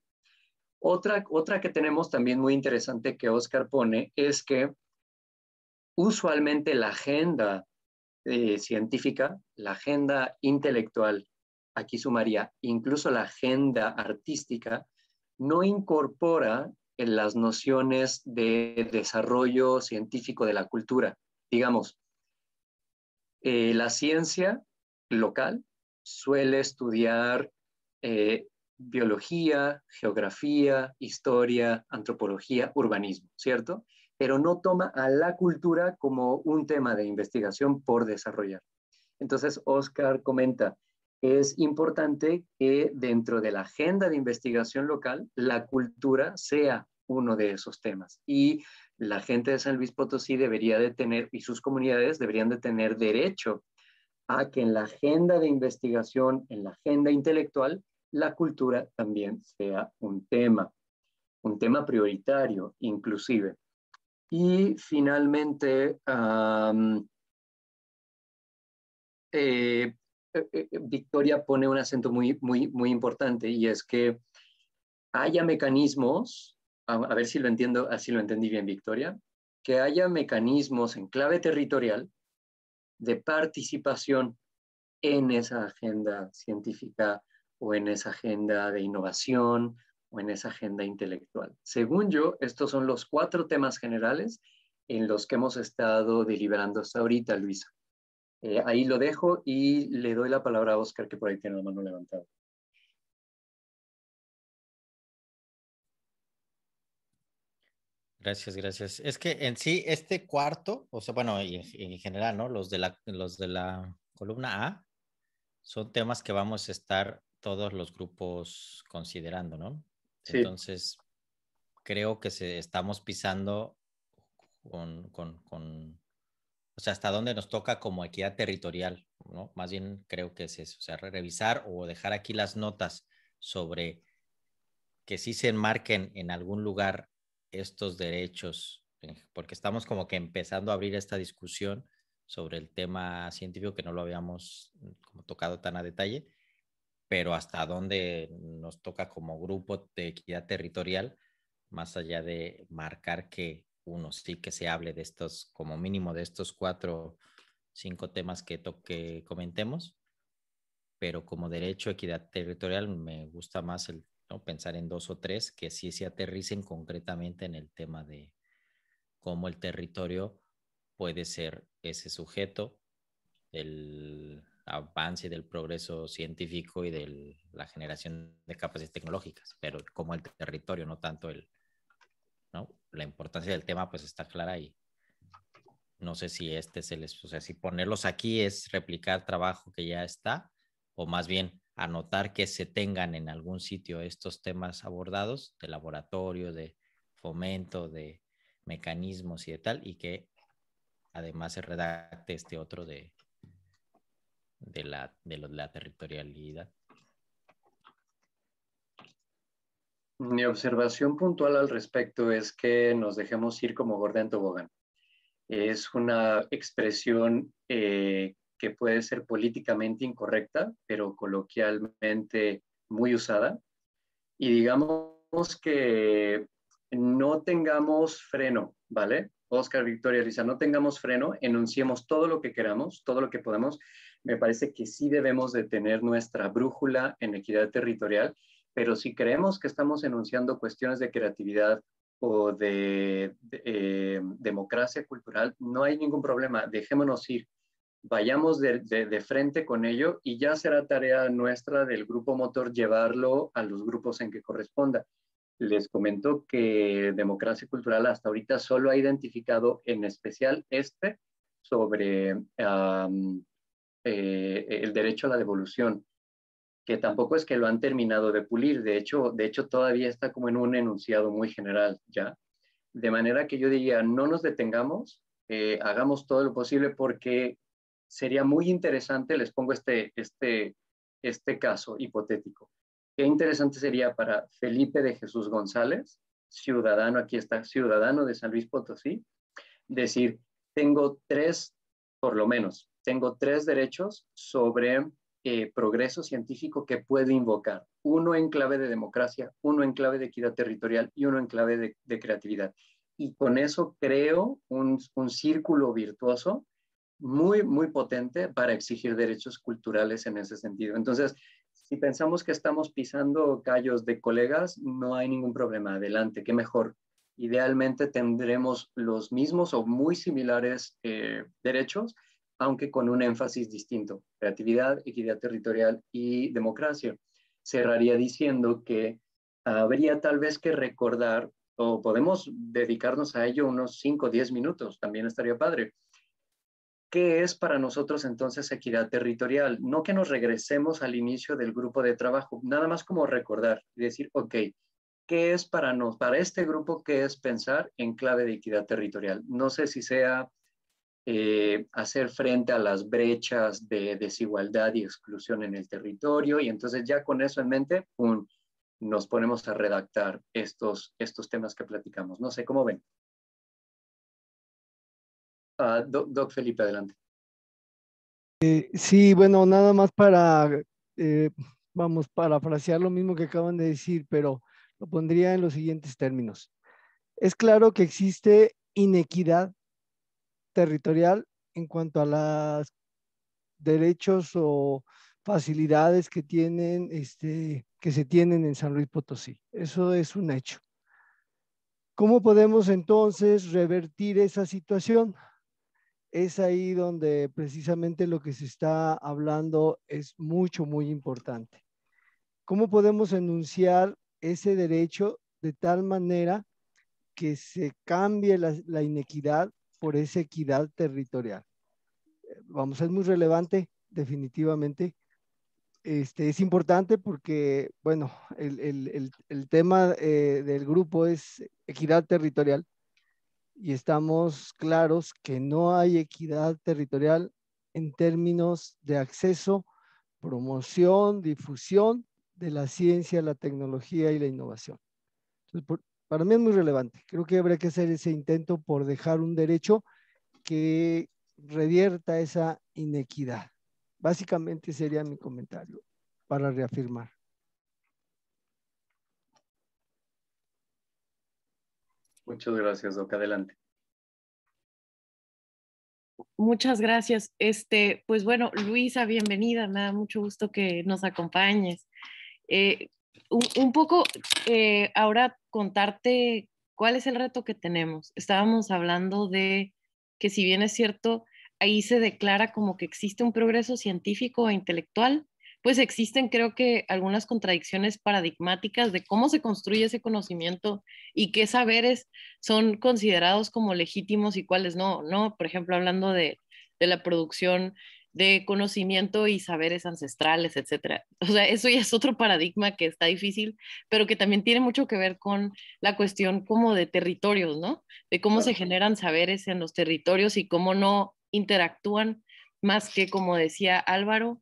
Otra que tenemos también muy interesante que Oscar pone es que usualmente la agenda científica, la agenda intelectual, aquí sumaría incluso la agenda artística, no incorpora en las nociones de desarrollo científico de la cultura. Digamos, la ciencia local suele estudiar biología, geografía, historia, antropología, urbanismo, ¿cierto? pero no toma a la cultura como un tema de investigación por desarrollar. Entonces, Oscar comenta, es importante que dentro de la agenda de investigación local, la cultura sea uno de esos temas. Y la gente de San Luis Potosí debería de tener, y sus comunidades deberían de tener derecho a que en la agenda de investigación, en la agenda intelectual, la cultura también sea un tema prioritario inclusive. Y finalmente, Victoria pone un acento muy importante, y es que haya mecanismos, a ver si lo entiendo, así lo entendí bien, Victoria, que haya mecanismos en clave territorial de participación en esa agenda científica o en esa agenda de innovación o en esa agenda intelectual. Según yo, estos son los 4 temas generales en los que hemos estado deliberando hasta ahorita, Luisa. Ahí lo dejo y le doy la palabra a Oscar, que por ahí tiene la mano levantada. Gracias, gracias. Es que en sí, este cuarto, o sea, bueno, y en general, ¿no? Los de la columna A son temas que vamos a estar todos los grupos considerando, ¿no? Sí, Entonces, creo que estamos pisando o sea, hasta dónde nos toca como equidad territorial, ¿no? Más bien creo que es eso, o sea, revisar o dejar aquí las notas sobre que sí se enmarquen en algún lugar estos derechos, porque estamos como que empezando a abrir esta discusión sobre el tema científico que no lo habíamos como tocado tan a detalle, pero hasta dónde nos toca como grupo de equidad territorial, más allá de marcar que uno sí que se hable de estos, como mínimo de estos 4, 5 temas que comentemos, pero como derecho, equidad territorial, me gusta más ¿no? pensar en 2 o 3 que sí se aterricen concretamente en el tema de cómo el territorio puede ser ese sujeto del avance del progreso científico y de la generación de capacidades tecnológicas, pero como el territorio, no tanto ¿no? La importancia del tema pues está clara y no sé si o sea, si ponerlos aquí es replicar trabajo que ya está, o más bien anotar que se tengan en algún sitio estos temas abordados de laboratorio, de fomento, de mecanismos y de tal, y que además se redacte este otro de la territorialidad. mi observación puntual al respecto es que nos dejemos ir como gorda en tobogán. Es una expresión que puede ser políticamente incorrecta, pero coloquialmente muy usada. Y digamos que no tengamos freno, ¿vale? Oscar, Victoria, Lisa, no tengamos freno, enunciemos todo lo que queramos, todo lo que podamos. Me parece que sí debemos de tener nuestra brújula en equidad territorial, pero si creemos que estamos enunciando cuestiones de creatividad o de democracia cultural, no hay ningún problema, dejémonos ir, vayamos de frente con ello y ya será tarea nuestra del grupo motor llevarlo a los grupos en que corresponda. Les comento que democracia cultural hasta ahorita solo ha identificado en especial sobre el derecho a la devolución, que tampoco es que lo han terminado de pulir, de hecho todavía está como en un enunciado muy general ya. De manera que yo diría, no nos detengamos, hagamos todo lo posible porque sería muy interesante, les pongo este caso hipotético. Qué interesante sería para Felipe de Jesús González, ciudadano, aquí está, ciudadano de San Luis Potosí, decir, tengo 3, por lo menos, tengo 3 derechos sobre progreso científico que puedo invocar. Uno en clave de democracia, uno en clave de equidad territorial y uno en clave de creatividad. Y con eso creo un círculo virtuoso muy potente para exigir derechos culturales en ese sentido. Entonces, si pensamos que estamos pisando callos de colegas, no hay ningún problema. Adelante, qué mejor. Idealmente tendremos los mismos o muy similares derechos, aunque con un énfasis distinto. Creatividad, equidad territorial y democracia. Cerraría diciendo que habría tal vez que recordar o podemos dedicarnos a ello unos 5 o 10 minutos, también estaría padre. ¿Qué es para nosotros entonces equidad territorial? No que nos regresemos al inicio del grupo de trabajo, nada más como recordar y decir, ok, ¿qué es para este grupo, qué es pensar en clave de equidad territorial? No sé si sea hacer frente a las brechas de desigualdad y exclusión en el territorio, y entonces ya con eso en mente, nos ponemos a redactar estos temas que platicamos. No sé, ¿cómo ven? Doc Felipe, adelante. Sí, bueno, nada más eh, vamos, parafrasear lo mismo que acaban de decir, pero lo pondría en los siguientes términos. Es claro que existe inequidad territorial en cuanto a los derechos o facilidades que tienen, que se tienen en San Luis Potosí. Eso es un hecho. ¿Cómo podemos entonces revertir esa situación? Es ahí donde precisamente lo que se está hablando es mucho, muy importante. ¿Cómo podemos enunciar ese derecho de tal manera que se cambie la inequidad por esa equidad territorial? Vamos, es muy relevante, definitivamente. Es importante porque, bueno, el tema del grupo es equidad territorial y estamos claros que no hay equidad territorial en términos de acceso, promoción, difusión de la ciencia, la tecnología y la innovación. Entonces, para mí es muy relevante. Creo que habría que hacer ese intento por dejar un derecho que revierta esa inequidad. Básicamente sería mi comentario para reafirmar. Muchas gracias, Doc. Adelante. Muchas gracias. Pues bueno, Luisa, bienvenida. Me da mucho gusto que nos acompañes. Un poco ahora contarte cuál es el reto que tenemos. Estábamos hablando de que si bien es cierto, ahí se declara como que existe un progreso científico e intelectual, pues existen creo que algunas contradicciones paradigmáticas de cómo se construye ese conocimiento y qué saberes son considerados como legítimos y cuáles no, ¿no? Por ejemplo, hablando de la producción de conocimiento y saberes ancestrales, etcétera. O sea, eso ya es otro paradigma que está difícil, pero que también tiene mucho que ver con la cuestión como de territorios, ¿no? De cómo se generan saberes en los territorios y cómo no interactúan más que, como decía Álvaro,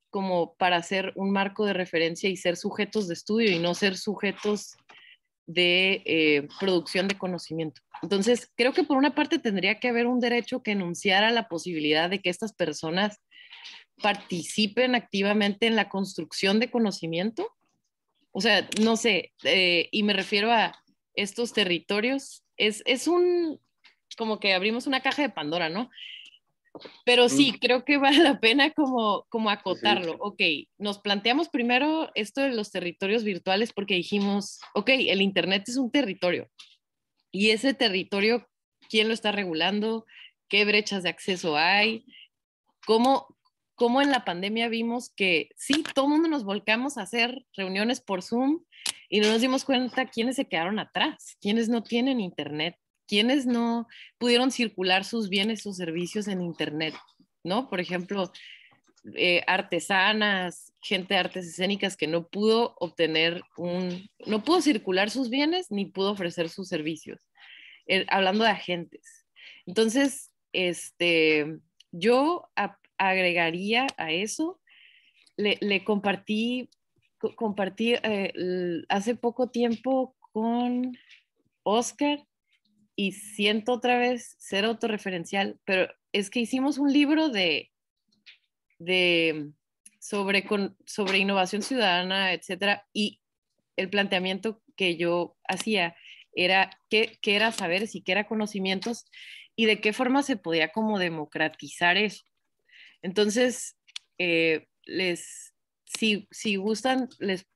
como para ser un marco de referencia y ser sujetos de estudio y no ser sujetos de producción de conocimiento. Entonces, creo que por una parte tendría que haber un derecho que enunciara la posibilidad de que estas personas participen activamente en la construcción de conocimiento. O sea, no sé, y me refiero a estos territorios, es como que abrimos una caja de Pandora, ¿no? Pero sí, creo que vale la pena como acotarlo. Sí. Ok, nos planteamos primero esto de los territorios virtuales porque dijimos, ok, el Internet es un territorio. Y ese territorio, ¿quién lo está regulando? ¿Qué brechas de acceso hay? ¿Cómo en la pandemia vimos que sí, todo el mundo nos volcamos a hacer reuniones por Zoom y no nos dimos cuenta quiénes se quedaron atrás, quiénes no tienen Internet, quienes no pudieron circular sus bienes o servicios en Internet, ¿no? Por ejemplo, artesanas, gente de artes escénicas que no pudo no pudo circular sus bienes ni pudo ofrecer sus servicios, hablando de agentes. Entonces, yo agregaría a eso, le compartí hace poco tiempo con Oscar y siento otra vez ser autorreferencial, pero es que hicimos un libro sobre innovación ciudadana, etcétera, y el planteamiento que yo hacía era qué era saberes y qué era conocimientos y de qué forma se podía como democratizar eso. Entonces, si gustan,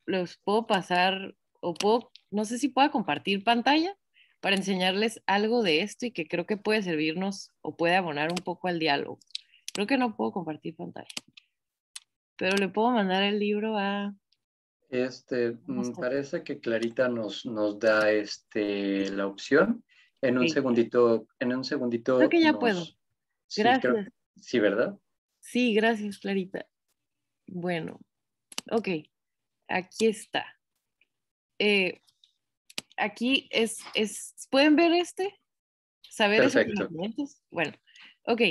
los puedo pasar no sé si pueda compartir pantalla para enseñarles algo de esto y que creo que puede servirnos o puede abonar un poco al diálogo. Creo que no puedo compartir pantalla, pero le puedo mandar el libro a... Parece que Clarita nos da la opción. En un Ok. segundito, Creo que ya puedo. Sí, Gracias. sí, ¿verdad? Sí, gracias, Clarita. Bueno, ok, aquí está. Aquí ¿pueden ver saberes o Perfecto. conocimientos? Bueno, ok.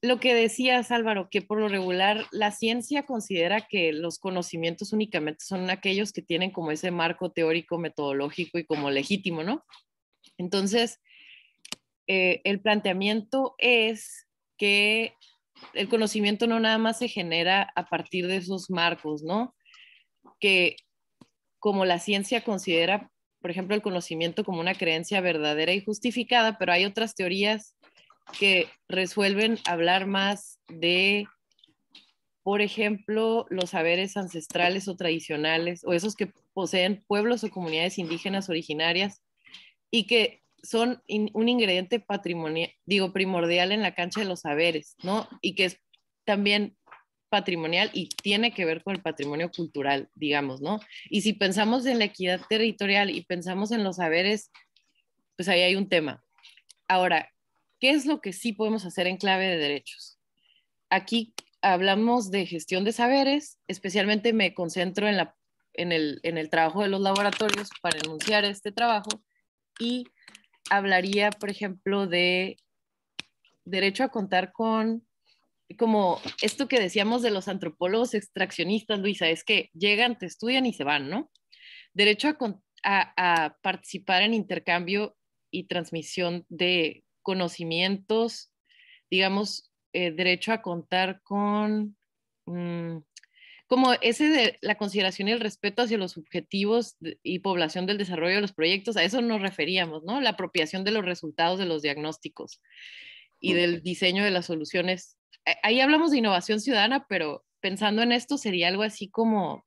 Lo que decías, Álvaro, que por lo regular la ciencia considera que los conocimientos únicamente son aquellos que tienen como ese marco teórico, metodológico y como legítimo, ¿no? Entonces, el planteamiento es que el conocimiento no nada más se genera a partir de esos marcos, ¿no? Que como la ciencia considera, por ejemplo, el conocimiento como una creencia verdadera y justificada, pero hay otras teorías que resuelven hablar más de, por ejemplo, los saberes ancestrales o tradicionales, o esos que poseen pueblos o comunidades indígenas originarias y que son un ingrediente primordial en la cancha de los saberes, ¿no? Y que es también patrimonial y tiene que ver con el patrimonio cultural, digamos, ¿no? Y si pensamos en la equidad territorial y pensamos en los saberes, pues ahí hay un tema. Ahora, ¿qué es lo que sí podemos hacer en clave de derechos? Aquí hablamos de gestión de saberes, especialmente me concentro en el trabajo de los laboratorios para enunciar este trabajo y hablaría, por ejemplo, de derecho a contar con, como esto que decíamos de los antropólogos extraccionistas, Luisa, es que llegan, te estudian y se van, ¿no? Derecho a participar en intercambio y transmisión de conocimientos, digamos, derecho a contar con, como ese de la consideración y el respeto hacia los objetivos y población del desarrollo de los proyectos, a eso nos referíamos, ¿no? La apropiación de los resultados de los diagnósticos y del diseño de las soluciones. Ahí hablamos de innovación ciudadana, pero pensando en esto sería algo así como,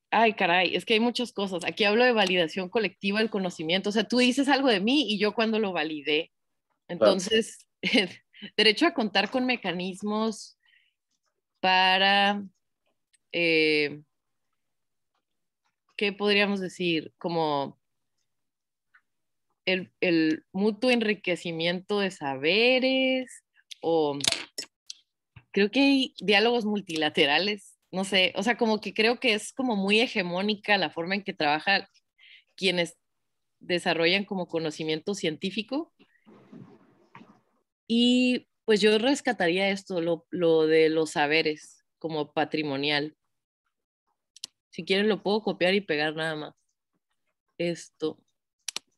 ay, caray, es que hay muchas cosas. Aquí hablo de validación colectiva del conocimiento. O sea, tú dices algo de mí y yo cuando lo validé. Claro. Entonces, derecho a contar con mecanismos para, ¿qué podríamos decir? Como el mutuo enriquecimiento de saberes o creo que hay diálogos multilaterales, no sé, o sea, como que creo que es como muy hegemónica la forma en que trabajan quienes desarrollan como conocimiento científico. Y pues yo rescataría esto, lo de los saberes como patrimonial. Si quieren lo puedo copiar y pegar nada más. Esto,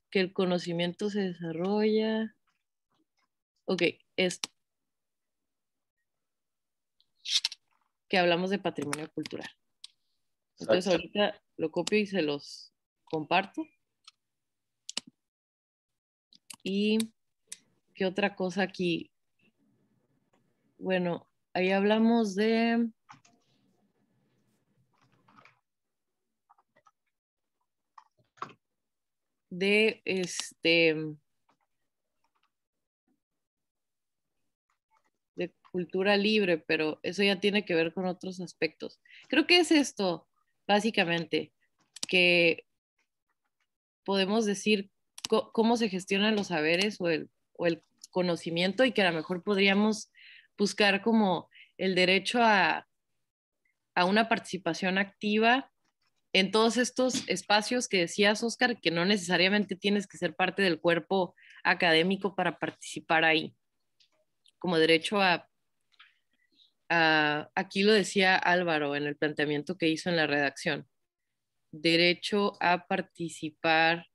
que el conocimiento se desarrolla. Ok, esto, que hablamos de patrimonio cultural. Entonces Exacto. ahorita lo copio y se los comparto. Y qué otra cosa aquí. Bueno, ahí hablamos de de cultura libre, pero eso ya tiene que ver con otros aspectos. Creo que es esto, básicamente, que podemos decir cómo se gestionan los saberes o el conocimiento y que a lo mejor podríamos buscar como el derecho a una participación activa en todos estos espacios que decías, Oscar, que no necesariamente tienes que ser parte del cuerpo académico para participar ahí, como derecho aquí lo decía Álvaro en el planteamiento que hizo en la redacción, derecho a participar,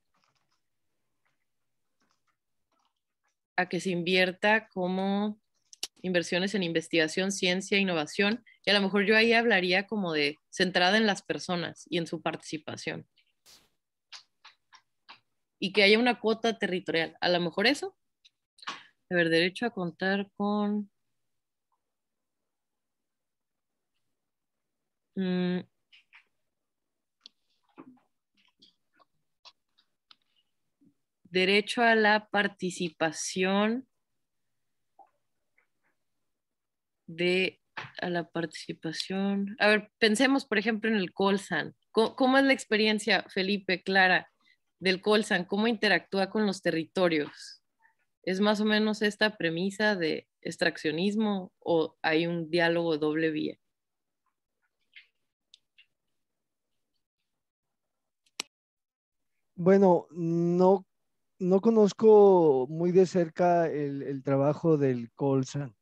a que se invierta como inversiones en investigación, ciencia, innovación, y a lo mejor yo ahí hablaría como de centrada en las personas y en su participación. Y que haya una cuota territorial. A lo mejor eso. A ver, derecho a contar con derecho a la participación de a la participación. A ver, pensemos, por ejemplo, en el Colsan. ¿Cómo es la experiencia, Felipe, Clara, del Colsan? ¿Cómo interactúa con los territorios? ¿Es más o menos esta premisa de extraccionismo o hay un diálogo doble vía? Bueno, no conozco muy de cerca el trabajo del Colsan.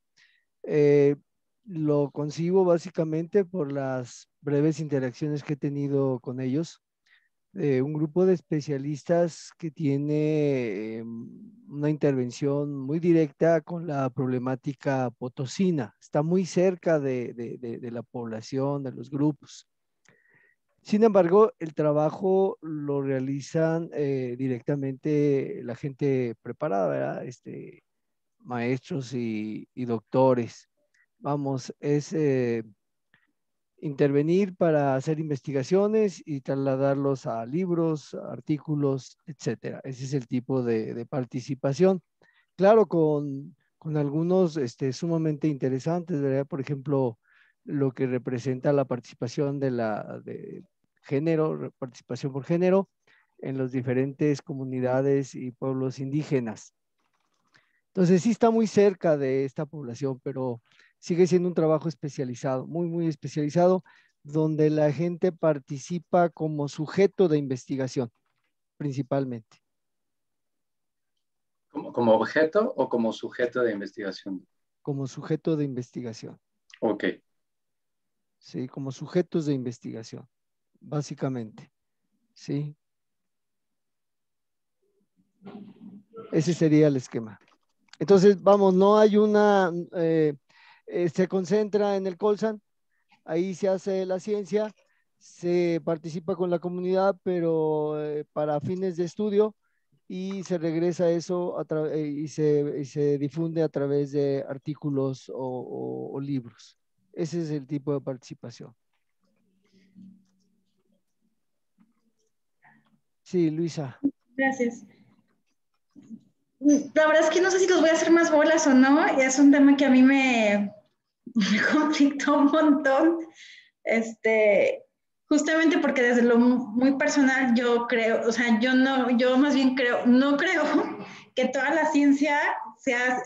Eh, lo concibo básicamente por las breves interacciones que he tenido con ellos. Un grupo de especialistas que tiene una intervención muy directa con la problemática potosina. Está muy cerca de la población, de los grupos. Sin embargo, el trabajo lo realizan directamente la gente preparada, ¿verdad? Maestros y doctores. Vamos, es intervenir para hacer investigaciones y trasladarlos a libros, artículos, etcétera. Ese es el tipo de participación. Claro, con algunos sumamente interesantes, ¿verdad? Por ejemplo, lo que representa la participación de género, participación por género en las diferentes comunidades y pueblos indígenas. Entonces sí está muy cerca de esta población, pero sigue siendo un trabajo especializado, muy, muy especializado, donde la gente participa como sujeto de investigación, principalmente. ¿Como objeto o como sujeto de investigación? Como sujeto de investigación. Ok. Sí, como sujetos de investigación, básicamente. Sí. Ese sería el esquema. Entonces, vamos, no hay se concentra en el Colsan, ahí se hace la ciencia, se participa con la comunidad, pero para fines de estudio, y se regresa eso y se difunde a través de artículos o libros. Ese es el tipo de participación. Sí, Luisa. Gracias. La verdad es que no sé si los voy a hacer más bolas o no, y es un tema que a mí me conflictó un montón, justamente porque desde lo muy personal yo creo, o sea, yo más bien creo, no creo que toda la ciencia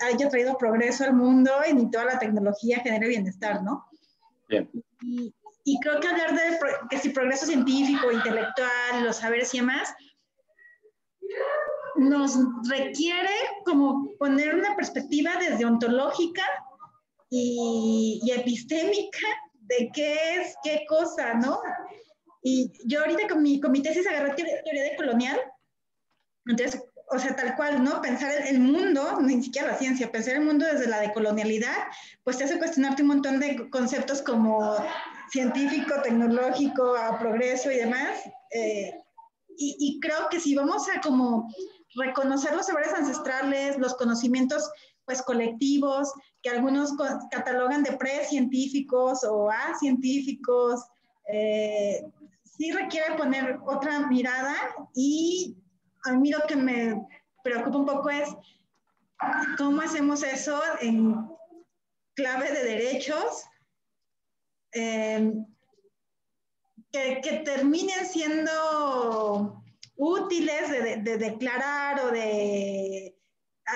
haya traído progreso al mundo y ni toda la tecnología genere bienestar, ¿no? Bien. Y creo que hablar de que si progreso científico, intelectual, los saberes y demás, nos requiere como poner una perspectiva desde ontológica y epistémica de qué es qué cosa, ¿no? Y yo ahorita con mi tesis agarré teoría de colonial, entonces, o sea, tal cual, ¿no? Pensar el mundo, ni siquiera la ciencia, pensar el mundo desde la decolonialidad, pues te hace cuestionarte un montón de conceptos como científico, tecnológico, a progreso y demás. Y creo que si vamos a como reconocer los saberes ancestrales, los conocimientos pues colectivos, que algunos catalogan de precientíficos o acientíficos, sí requiere poner otra mirada, y a mí lo que me preocupa un poco es cómo hacemos eso en clave de derechos, que terminen siendo útiles de declarar o de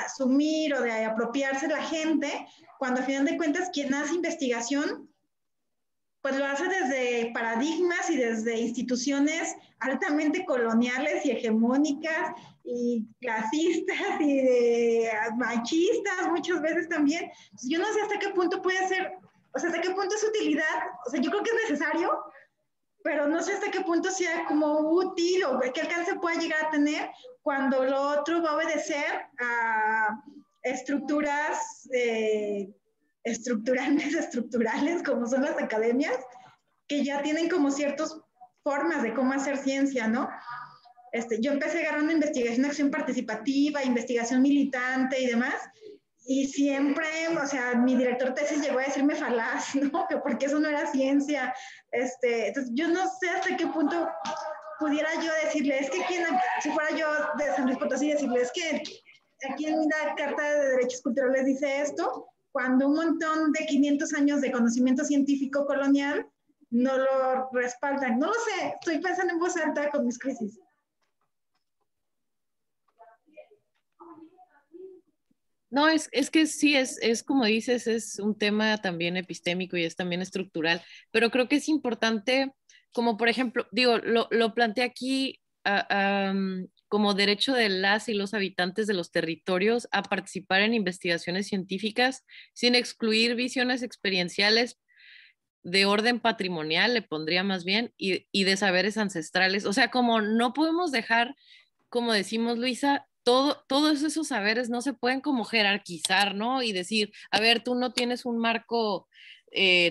asumir o de apropiarse la gente, cuando a final de cuentas quien hace investigación pues lo hace desde paradigmas y desde instituciones altamente coloniales y hegemónicas y clasistas y machistas muchas veces también. Entonces, yo no sé hasta qué punto puede ser, o sea, hasta qué punto es utilidad, o sea, yo creo que es necesario, pero no sé hasta qué punto sea como útil o qué alcance pueda llegar a tener cuando lo otro va a obedecer a estructuras estructurales, como son las academias, que ya tienen como ciertas formas de cómo hacer ciencia, ¿no? Yo empecé agarrando investigación, acción participativa, investigación militante y demás, y siempre, o sea, mi director de tesis llegó a decirme falaz, ¿no? Que porque eso no era ciencia. Entonces, yo no sé hasta qué punto pudiera yo decirle, es que si fuera yo de San Luis Potosí, decirle, es que aquí en la Carta de Derechos Culturales dice esto, cuando un montón de 500 años de conocimiento científico colonial no lo respaldan. No lo sé, estoy pensando en voz alta con mis crisis. No, es que sí, es como dices, es un tema también epistémico y es también estructural, pero creo que es importante, como por ejemplo, digo, lo planteé aquí como derecho de las y los habitantes de los territorios a participar en investigaciones científicas sin excluir visiones experienciales de orden patrimonial, le pondría más bien, y de saberes ancestrales. O sea, como no podemos dejar, como decimos Luisa, todos esos saberes no se pueden como jerarquizar, ¿no? Y decir, a ver, tú no tienes un marco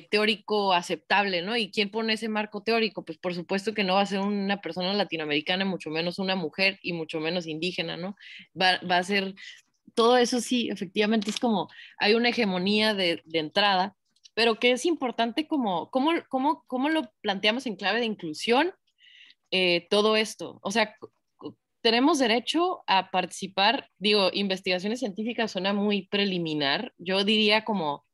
teórico aceptable, ¿no? ¿Y quién pone ese marco teórico? Pues por supuesto que no va a ser una persona latinoamericana, mucho menos una mujer y mucho menos indígena, ¿no? Va a ser, todo eso sí, efectivamente es como, hay una hegemonía de entrada, pero que es importante como, cómo lo planteamos en clave de inclusión, todo esto. O sea, tenemos derecho a participar, digo, investigaciones científicas suena muy preliminar, yo diría como,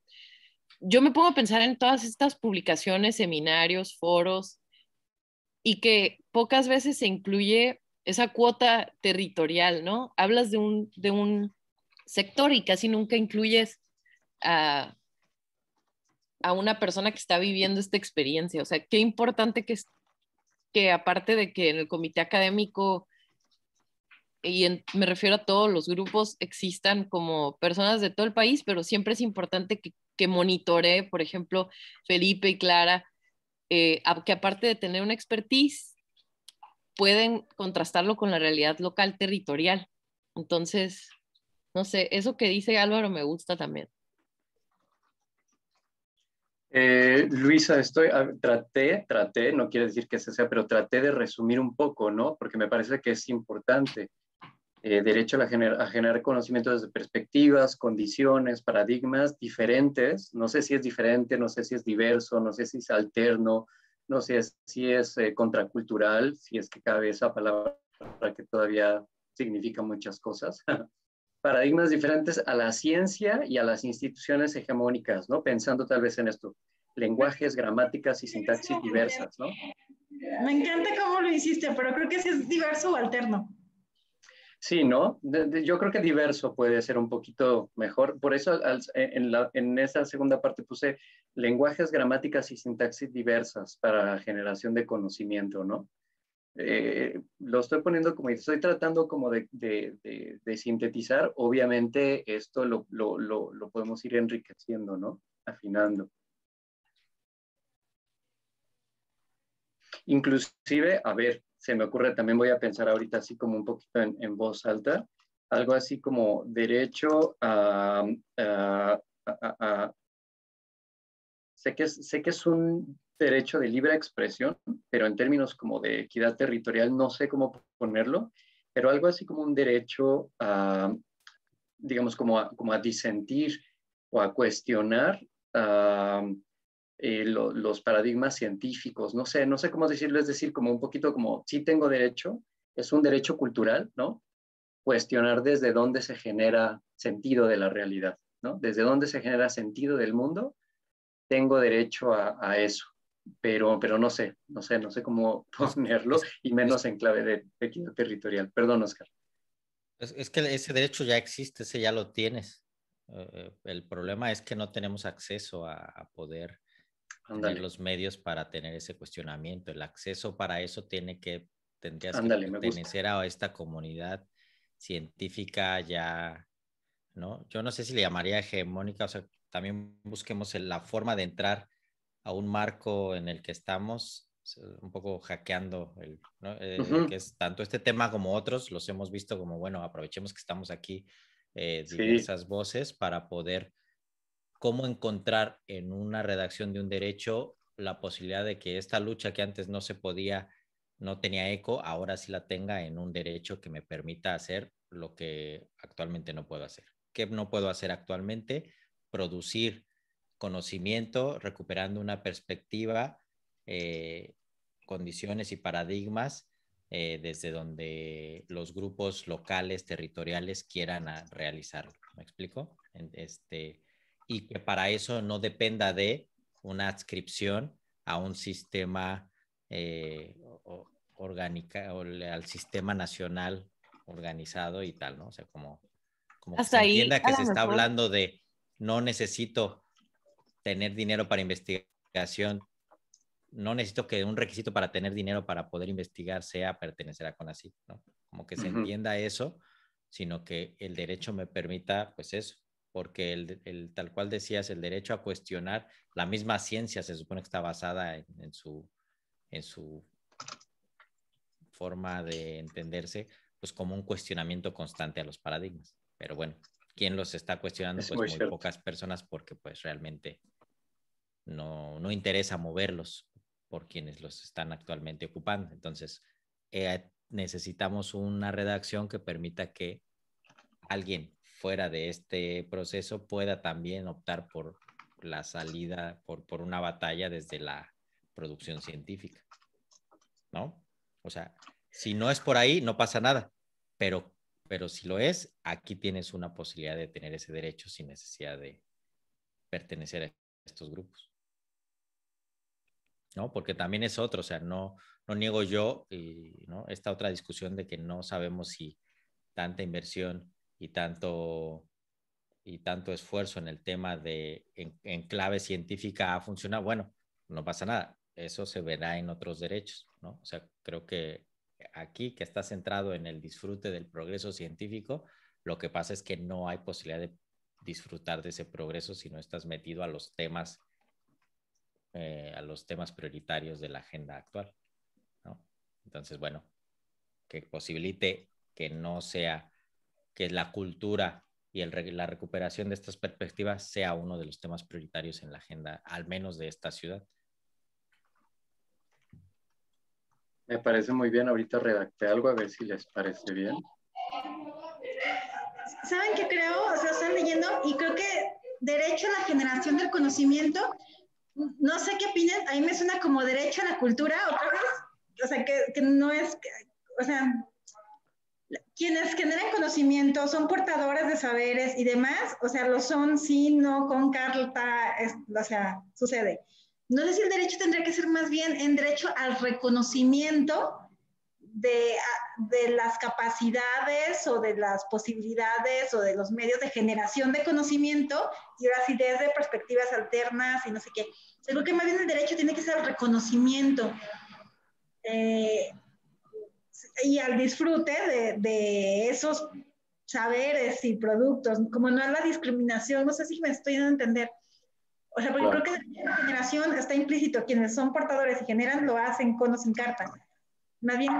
yo me pongo a pensar en todas estas publicaciones, seminarios, foros, y que pocas veces se incluye esa cuota territorial, ¿no? Hablas de un sector y casi nunca incluyes a, a una persona que está viviendo esta experiencia. O sea, qué importante que aparte de que en el comité académico me refiero a todos los grupos, existan como personas de todo el país, pero siempre es importante que monitoree, por ejemplo, Felipe y Clara, que aparte de tener una expertise, pueden contrastarlo con la realidad local territorial. Entonces, no sé, eso que dice Álvaro me gusta también. Luisa, traté, no quiere decir que ese sea, pero traté de resumir un poco, ¿no? Porque me parece que es importante. Derecho a generar conocimiento desde perspectivas, condiciones, paradigmas diferentes. No sé si es diferente, no sé si es diverso, no sé si es alterno, no sé si es contracultural, si es que cabe esa palabra que todavía significa muchas cosas. Paradigmas diferentes a la ciencia y a las instituciones hegemónicas, ¿no? Pensando tal vez en esto, lenguajes, gramáticas y sintaxis diversas, ¿no? Me encanta cómo lo hiciste, pero creo que sí es diverso o alterno. Sí, ¿no? Yo creo que diverso puede ser un poquito mejor. Por eso en esa segunda parte puse lenguajes, gramáticas y sintaxis diversas para la generación de conocimiento, ¿no? Lo estoy poniendo como, estoy tratando como de sintetizar. Obviamente esto lo podemos ir enriqueciendo, ¿no? Afinando. Inclusive, a ver, se me ocurre, también voy a pensar ahorita así como un poquito en voz alta, algo así como derecho sé que es un derecho de libre expresión, pero en términos como de equidad territorial no sé cómo ponerlo, pero algo así como un derecho a, digamos, como a disentir o a cuestionar los paradigmas científicos, no sé cómo decirlo, es decir, como un poquito como, sí tengo derecho, es un derecho cultural, ¿no? Cuestionar desde dónde se genera sentido de la realidad, ¿no? Desde dónde se genera sentido del mundo, tengo derecho a eso, pero no sé cómo ponerlo, y menos en clave de equidad territorial. Perdón, Oscar. Es que ese derecho ya existe, ese ya lo tienes. El problema es que no tenemos acceso a poder tener Ándale, los medios para tener ese cuestionamiento. El acceso para eso tendrías que ándale, me gusta. pertenecer a esta comunidad científica ya, ¿no? Yo no sé si le llamaría hegemónica, o sea, también busquemos la forma de entrar a un marco en el que estamos, un poco hackeando, ¿no? Que es tanto este tema como otros, los hemos visto como, bueno, aprovechemos que estamos aquí Sí, diversas voces para poder cómo encontrar en una redacción de un derecho la posibilidad de que esta lucha que antes no se podía, no tenía eco, ahora sí la tenga en un derecho que me permita hacer lo que actualmente no puedo hacer. ¿Qué no puedo hacer actualmente? Producir conocimiento, recuperando una perspectiva, condiciones y paradigmas desde donde los grupos locales, territoriales quieran realizarlo. ¿Me explico? y que para eso no dependa de una adscripción a un sistema orgánica o al sistema nacional organizado y tal, ¿no? O sea, como que Hasta se ahí, entienda a que lo se está mejor, hablando de no necesito tener dinero para investigación, no necesito que un requisito para tener dinero para poder investigar sea pertenecer a CONACYT, ¿no? Como que se entienda eso, sino que el derecho me permita, pues eso, porque tal cual decías, el derecho a cuestionar la misma ciencia se supone que está basada en su forma de entenderse, pues como un cuestionamiento constante a los paradigmas. Pero bueno, ¿quién los está cuestionando? Es Pues muy muy cierto. pocas personas porque pues realmente no interesa moverlos por quienes los están actualmente ocupando. Entonces, necesitamos una redacción que permita que alguien fuera de este proceso pueda también optar por la salida, por una batalla desde la producción científica, ¿no? O sea, si no es por ahí, no pasa nada, pero si lo es, aquí tienes una posibilidad de tener ese derecho sin necesidad de pertenecer a estos grupos, ¿no? Porque también es otro, o sea, no niego yo, ¿no? Esta otra discusión de que no sabemos si tanta inversión y tanto esfuerzo en el tema de en clave científica ha funcionado. Bueno, no pasa nada, eso se verá en otros derechos, ¿no? O sea, creo que aquí que está centrado en el disfrute del progreso científico, lo que pasa es que no hay posibilidad de disfrutar de ese progreso si no estás metido a los temas prioritarios de la agenda actual, ¿no? Entonces, bueno, que posibilite que no sea, que la cultura y la recuperación de estas perspectivas sea uno de los temas prioritarios en la agenda, al menos de esta ciudad. Me parece muy bien. Ahorita redacté algo, a ver si les parece bien. ¿Saben qué creo? O sea, están leyendo y creo que derecho a la generación del conocimiento, no sé qué opinan, a mí me suena como derecho a la cultura otra vez. O sea, que no es, o sea, quienes generan conocimiento son portadores de saberes y demás, o sea, lo son, sí, no, con carta, o sea, sucede. No sé si el derecho tendría que ser más bien en derecho al reconocimiento de las capacidades o de las posibilidades o de los medios de generación de conocimiento y ahora sí desde perspectivas alternas y no sé qué. Yo creo que más bien el derecho tiene que ser el reconocimiento y al disfrute de esos saberes y productos, como no es la discriminación, no sé si me estoy dando a entender. O sea, porque Claro. creo que la generación está implícito, quienes son portadores y generan lo hacen con o sin carta. Más bien,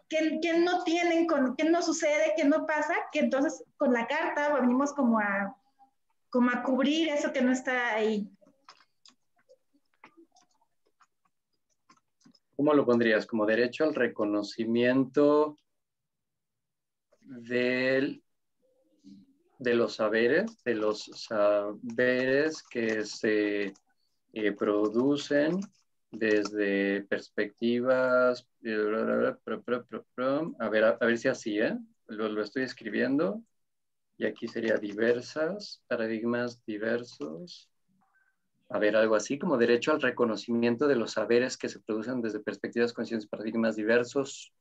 ¿qué no tienen, qué no sucede, qué no pasa? Que entonces con la carta venimos como a cubrir eso que no está ahí. ¿Cómo lo pondrías? Como derecho al reconocimiento de los saberes, que se producen desde perspectivas, a ver si así, lo estoy escribiendo, y aquí sería diversas, paradigmas diversos. A ver, algo así como derecho al reconocimiento de los saberes que se producen desde perspectivas conscientes, paradigmas diversos.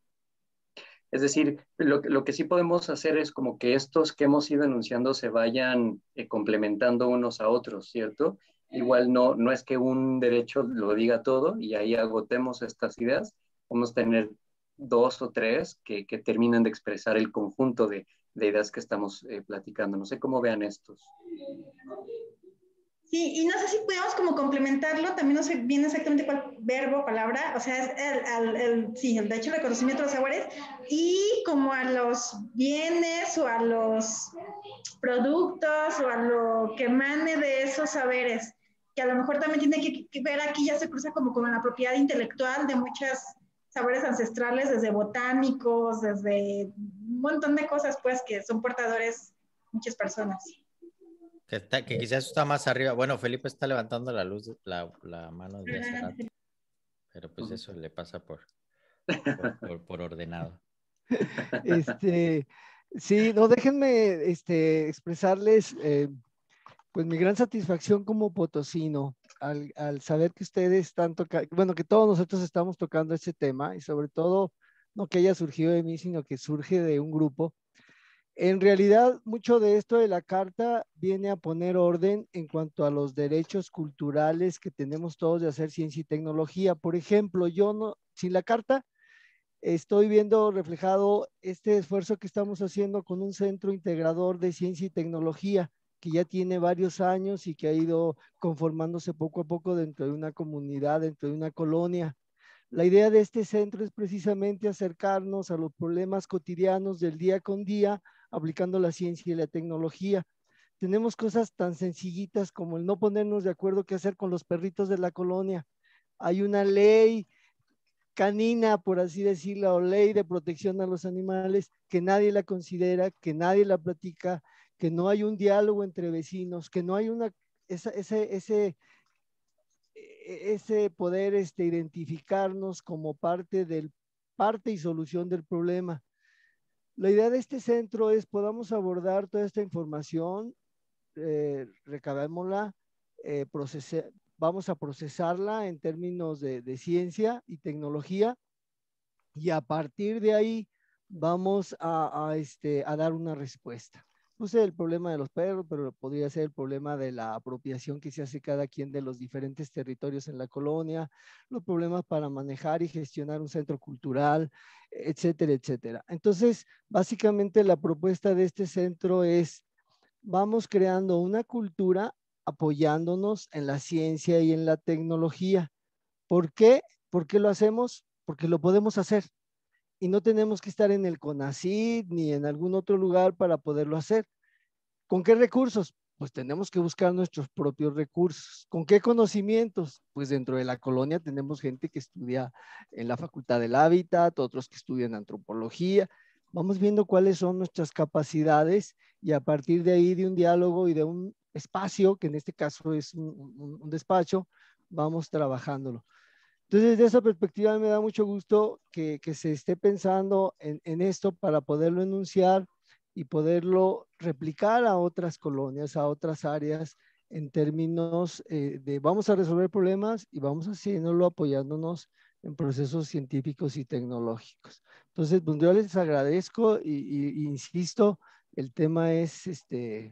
Es decir, lo que sí podemos hacer es como que estos que hemos ido enunciando se vayan complementando unos a otros, ¿cierto? Igual no es que un derecho lo diga todo y ahí agotemos estas ideas. Vamos a tener dos o tres que terminen de expresar el conjunto de ideas que estamos platicando. No sé cómo vean estos. Sí, y no sé si podemos como complementarlo, también no sé bien exactamente cuál verbo, palabra, o sea, es sí, el derecho al reconocimiento de los saberes y como a los bienes o a los productos o a lo que emane de esos saberes, que a lo mejor también tiene que ver aquí, ya se cruza como con la propiedad intelectual de muchos saberes ancestrales, desde botánicos, desde un montón de cosas, pues, que son portadores muchas personas. Que quizás está más arriba. Bueno, Felipe está levantando la mano desde hace rato, pero pues eso le pasa por ordenado. Sí, no, déjenme expresarles Pues mi gran satisfacción como potosino al saber que ustedes están tocando, bueno, que todos nosotros estamos tocando este tema y sobre todo no que haya surgido de mí, sino que surge de un grupo. En realidad, mucho de esto de la carta viene a poner orden en cuanto a los derechos culturales que tenemos todos de hacer ciencia y tecnología. Por ejemplo, yo no, sin la carta, estoy viendo reflejado este esfuerzo que estamos haciendo con un centro integrador de ciencia y tecnología que ya tiene varios años y que ha ido conformándose poco a poco dentro de una comunidad, dentro de una colonia. La idea de este centro es precisamente acercarnos a los problemas cotidianos del día con día, aplicando la ciencia y la tecnología. Tenemos cosas tan sencillitas como el no ponernos de acuerdo qué hacer con los perritos de la colonia. Hay una ley canina, por así decirlo, o ley de protección a los animales que nadie la considera, que nadie la platica, que no hay un diálogo entre vecinos, que no hay una, ese poder identificarnos como parte y solución del problema. La idea de este centro es podamos abordar toda esta información, recabémosla, vamos a procesarla en términos de ciencia y tecnología y a partir de ahí vamos a dar una respuesta. No sé el problema de los perros, pero podría ser el problema de la apropiación que se hace cada quien de los diferentes territorios en la colonia, los problemas para manejar y gestionar un centro cultural, etcétera, etcétera. Entonces, básicamente la propuesta de este centro es, vamos creando una cultura apoyándonos en la ciencia y en la tecnología. ¿Por qué? ¿Por qué lo hacemos? Porque lo podemos hacer y no tenemos que estar en el CONACYT ni en algún otro lugar para poderlo hacer. ¿Con qué recursos? Pues tenemos que buscar nuestros propios recursos. ¿Con qué conocimientos? Pues dentro de la colonia tenemos gente que estudia en la Facultad del Hábitat, otros que estudian antropología. Vamos viendo cuáles son nuestras capacidades y a partir de ahí de un diálogo y de un espacio, que en este caso es un despacho, vamos trabajándolo. Entonces, desde esa perspectiva me da mucho gusto que se esté pensando en esto para poderlo enunciar y poderlo replicar a otras colonias, a otras áreas, en términos de vamos a resolver problemas y vamos haciéndolo apoyándonos en procesos científicos y tecnológicos. Entonces, pues yo les agradezco y insisto, el tema es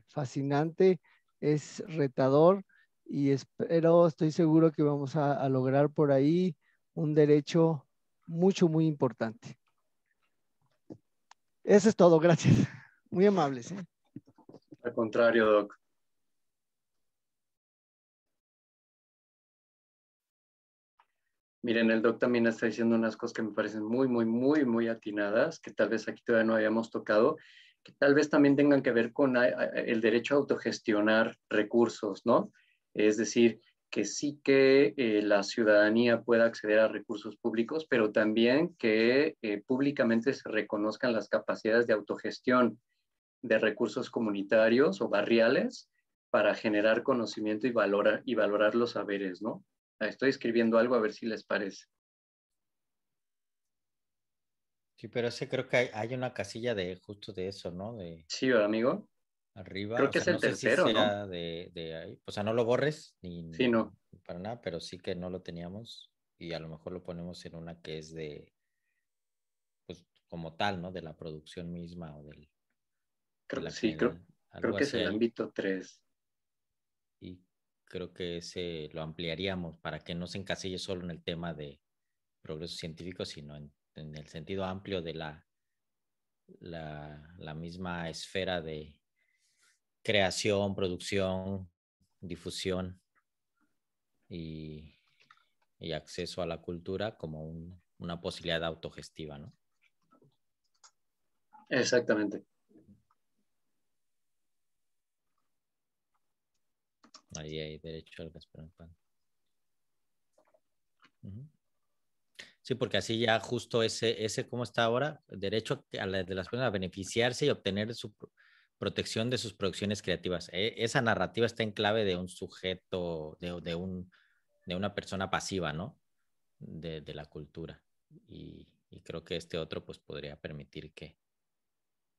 fascinante, es retador y espero, estoy seguro que vamos a lograr por ahí un derecho muy importante. Eso es todo, gracias. Muy amables. Al contrario, Doc. Miren, el Doc también está diciendo unas cosas que me parecen muy atinadas, que tal vez aquí todavía no habíamos tocado, que tal vez también tengan que ver con el derecho a autogestionar recursos, ¿no? Es decir, que sí que la ciudadanía pueda acceder a recursos públicos, pero también que públicamente se reconozcan las capacidades de autogestión de recursos comunitarios o barriales para generar conocimiento y valorar los saberes, ¿no? Estoy escribiendo algo a ver si les parece. Sí, pero ese creo que hay una casilla de justo de eso, ¿no? De Sí, amigo. arriba, Creo o que sea, es el no sé si tercero, ¿no? sea de ahí, o sea, no lo borres Sí, no. ni para nada, pero sí que no lo teníamos y a lo mejor lo ponemos en una que es de, pues como tal, ¿no? De la producción misma o de la Sí, general, creo algo que es así el ahí. ámbito 3. Y creo que ese lo ampliaríamos para que no se encasille solo en el tema de progreso científico, sino en el sentido amplio de la misma esfera de creación, producción, difusión y, y acceso a la cultura como una posibilidad autogestiva, ¿no? Exactamente. Ahí hay derecho al pan. Sí, porque así ya justo ese ¿cómo está ahora? Derecho de las personas a beneficiarse y obtener su protección de sus producciones creativas. Esa narrativa está en clave de un sujeto, de una persona pasiva, ¿no? De la cultura. Y creo que este otro pues podría permitir que,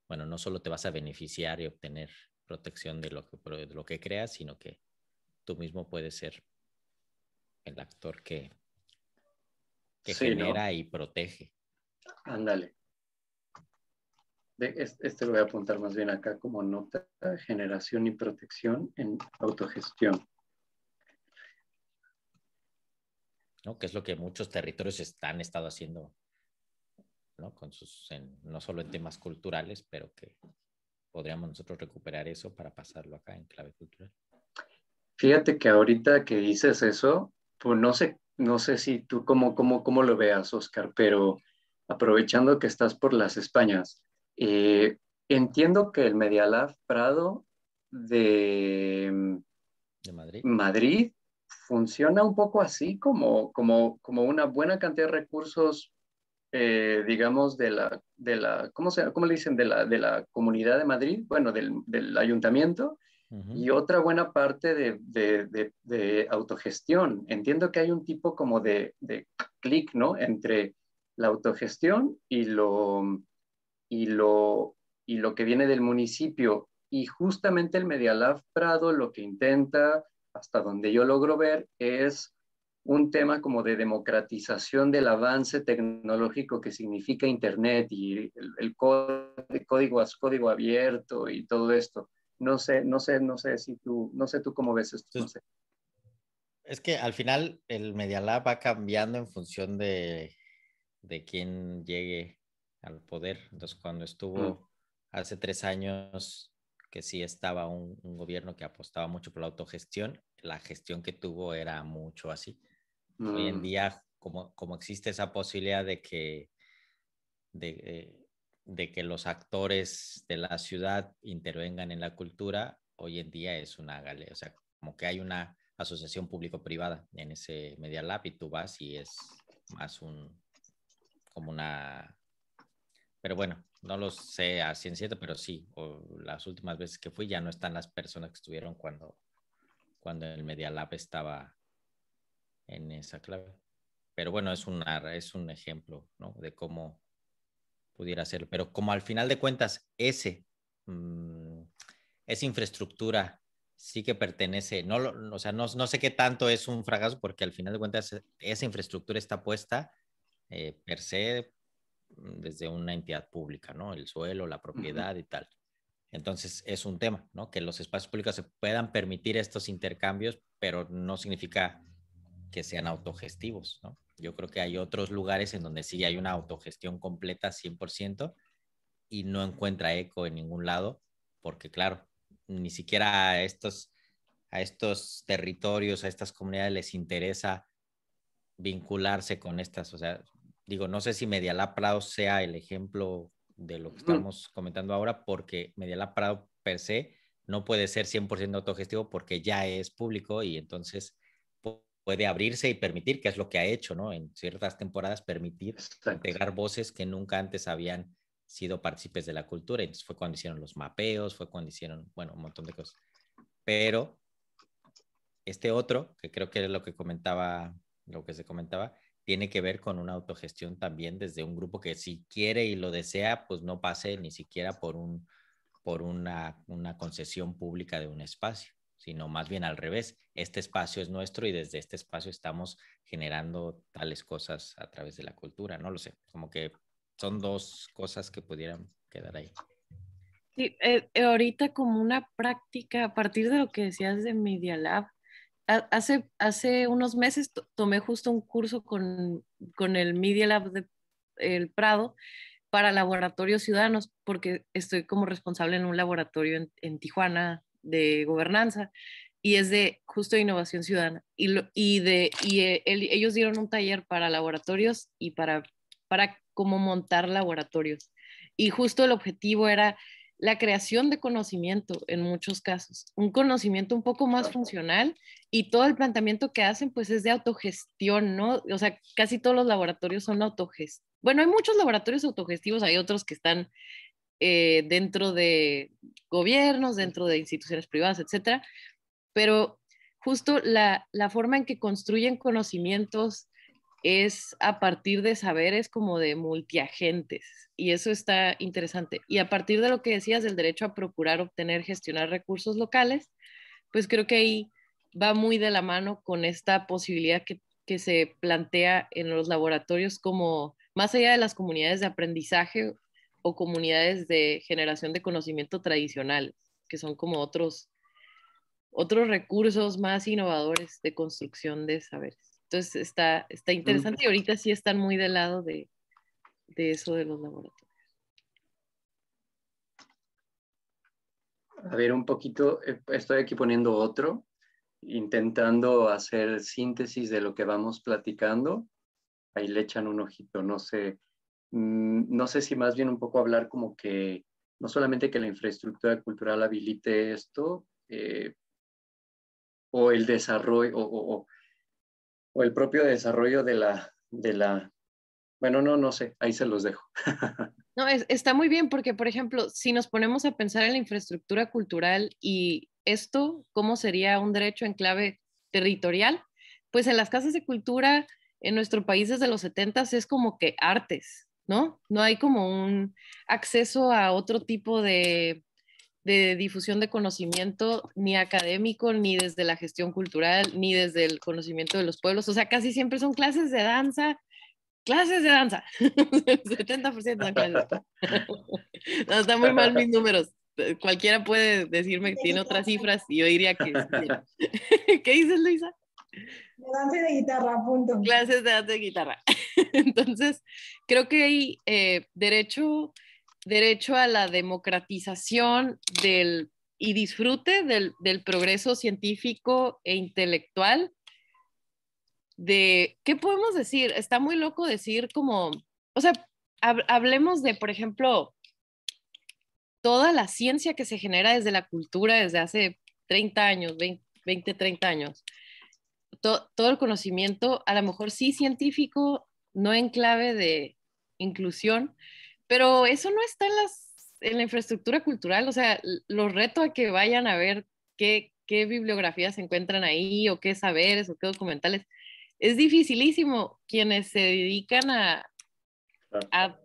bueno, no solo te vas a beneficiar y obtener protección de lo que creas, sino que tú mismo puedes ser el actor que Sí, genera ¿no? y protege. Ándale. Este lo voy a apuntar más bien acá como nota: generación y protección en autogestión. ¿No? Que es lo que muchos territorios han estado haciendo, ¿no? No solo en temas culturales, pero que podríamos nosotros recuperar eso para pasarlo acá en clave cultural. Fíjate que ahorita que dices eso, pues no sé si tú cómo lo veas, Oscar, pero aprovechando que estás por las Españas, eh, entiendo que el Media Lab Prado de ¿De Madrid? Madrid funciona un poco así, como una buena cantidad de recursos, digamos, ¿cómo le dicen? De la Comunidad de Madrid, bueno, del ayuntamiento, y otra buena parte de autogestión. Entiendo que hay un tipo como de clic, ¿no? Entre la autogestión y lo que viene del municipio. Y justamente el Media Lab Prado lo que intenta, hasta donde yo logro ver, es un tema como de democratización del avance tecnológico que significa Internet y el código abierto y todo esto. No sé tú cómo ves esto, no Entonces, sé. es que al final el Media Lab va cambiando en función de quién llegue al poder. Entonces, cuando Mm, estuvo hace 3 años, que sí estaba un gobierno que apostaba mucho por la autogestión, la gestión que tuvo era mucho así. Hoy en mm, día, como existe esa posibilidad de que los actores de la ciudad intervengan en la cultura, hoy en día es una galera, o sea, como que hay una asociación público-privada en ese Media Lab y tú vas y es más como una, pero bueno, no lo sé a ciencia cierta, pero sí, las últimas veces que fui ya no están las personas que estuvieron cuando el Media Lab estaba en esa clave. Pero bueno, es un ejemplo, ¿no? De cómo pudiera ser. Pero como al final de cuentas, esa infraestructura sí que pertenece, o sea, no sé qué tanto es un fracaso, porque al final de cuentas esa infraestructura está puesta per se desde una entidad pública, ¿no? El suelo, la ujú. propiedad y tal. Entonces es un tema, ¿no? Que los espacios públicos se puedan permitir estos intercambios, pero no significa que sean autogestivos, ¿no? Yo creo que hay otros lugares en donde sí hay una autogestión completa 100% y no encuentra eco en ningún lado, porque claro, ni siquiera a estos territorios, a estas comunidades les interesa vincularse con estas, o sea, digo, no sé si Medialab Prado sea el ejemplo de lo que Ujú. estamos comentando ahora, porque Medialab Prado per se no puede ser 100% autogestivo porque ya es público y entonces puede abrirse y permitir, que es lo que ha hecho, ¿no? En ciertas temporadas, permitir Exacto. integrar voces que nunca antes habían sido partícipes de la cultura. Entonces fue cuando hicieron los mapeos, fue cuando hicieron, bueno, un montón de cosas. Pero este otro, que creo que es lo que se comentaba, tiene que ver con una autogestión también desde un grupo que si quiere y lo desea, pues no pase ni siquiera por una concesión pública de un espacio, sino más bien al revés. Este espacio es nuestro y desde este espacio estamos generando tales cosas a través de la cultura. No lo sé, como que son dos cosas que pudieran quedar ahí. Sí, ahorita como una práctica, a partir de lo que decías de Media Lab, hace unos meses tomé justo un curso con el Media Lab de el Prado para laboratorios ciudadanos, porque estoy como responsable en un laboratorio en Tijuana de gobernanza y es de justo de innovación ciudadana. Ellos dieron un taller para laboratorios y para cómo montar laboratorios. Y justo el objetivo era la creación de conocimiento en muchos casos, un conocimiento un poco más funcional y todo el planteamiento que hacen pues es de autogestión, ¿no? O sea, casi todos los laboratorios son autogestivos. Bueno, hay muchos laboratorios autogestivos, hay otros que están dentro de gobiernos, dentro de instituciones privadas, etcétera, pero justo la forma en que construyen conocimientos es a partir de saberes como de multiagentes, y eso está interesante. Y a partir de lo que decías del derecho a procurar, obtener, gestionar recursos locales, pues creo que ahí va muy de la mano con esta posibilidad que se plantea en los laboratorios como más allá de las comunidades de aprendizaje o comunidades de generación de conocimiento tradicionales, que son como otros recursos más innovadores de construcción de saberes. Entonces está interesante y ahorita sí están muy del lado de eso de los laboratorios. A ver, un poquito, estoy aquí poniendo otro, intentando hacer síntesis de lo que vamos platicando. Ahí le echan un ojito, no sé. No sé si más bien un poco hablar como que no solamente que la infraestructura cultural habilite esto, o el desarrollo, o el propio desarrollo bueno, no sé, ahí se los dejo. No, está muy bien porque, por ejemplo, si nos ponemos a pensar en la infraestructura cultural y esto, ¿cómo sería un derecho en clave territorial? Pues en las casas de cultura en nuestro país desde los 70 es como que artes, ¿no? No hay como un acceso a otro tipo de difusión de conocimiento, ni académico, ni desde la gestión cultural, ni desde el conocimiento de los pueblos. O sea, casi siempre son clases de danza. El 70% son clases. No, están muy mal mis números. Cualquiera puede decirme que tiene otras cifras y yo diría que sí. ¿Qué dices, Luisa? De danza y de guitarra, punto. Clases de danza y guitarra. Entonces, creo que hay derecho a la democratización y disfrute del progreso científico e intelectual. ¿Qué podemos decir? Está muy loco decir como, o sea, hablemos de, por ejemplo, toda la ciencia que se genera desde la cultura desde hace 30 años, 20 30 años. Todo el conocimiento, a lo mejor sí científico, no en clave de inclusión, pero eso no está en la infraestructura cultural. O sea, los reto a que vayan a ver qué bibliografías se encuentran ahí o qué saberes o qué documentales. Es dificilísimo. Quienes se dedican a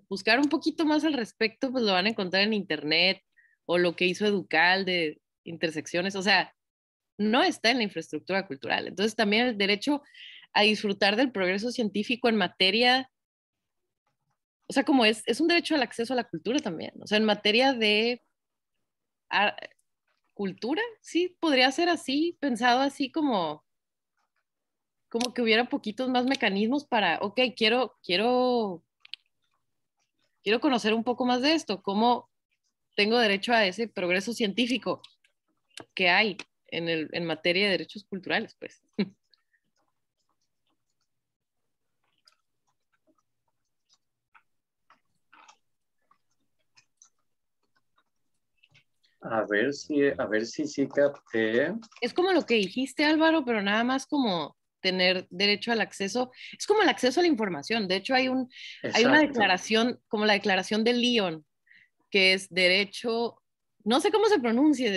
buscar un poquito más al respecto, pues lo van a encontrar en internet o lo que hizo Educal de intersecciones. O sea, no está en la infraestructura cultural. Entonces también el derecho a disfrutar del progreso científico en materia, o sea, como es un derecho al acceso a la cultura también. O sea, en materia de cultura, sí, podría ser así, pensado así como que hubiera poquitos más mecanismos para, ok, quiero conocer un poco más de esto, cómo tengo derecho a ese progreso científico que hay en materia de derechos culturales, pues. A ver si sí capté. Es como lo que dijiste, Álvaro, pero nada más como tener derecho al acceso. Es como el acceso a la información. De hecho, hay una Exacto. declaración, como la declaración de Lyon, que es derecho, no sé cómo se pronuncia.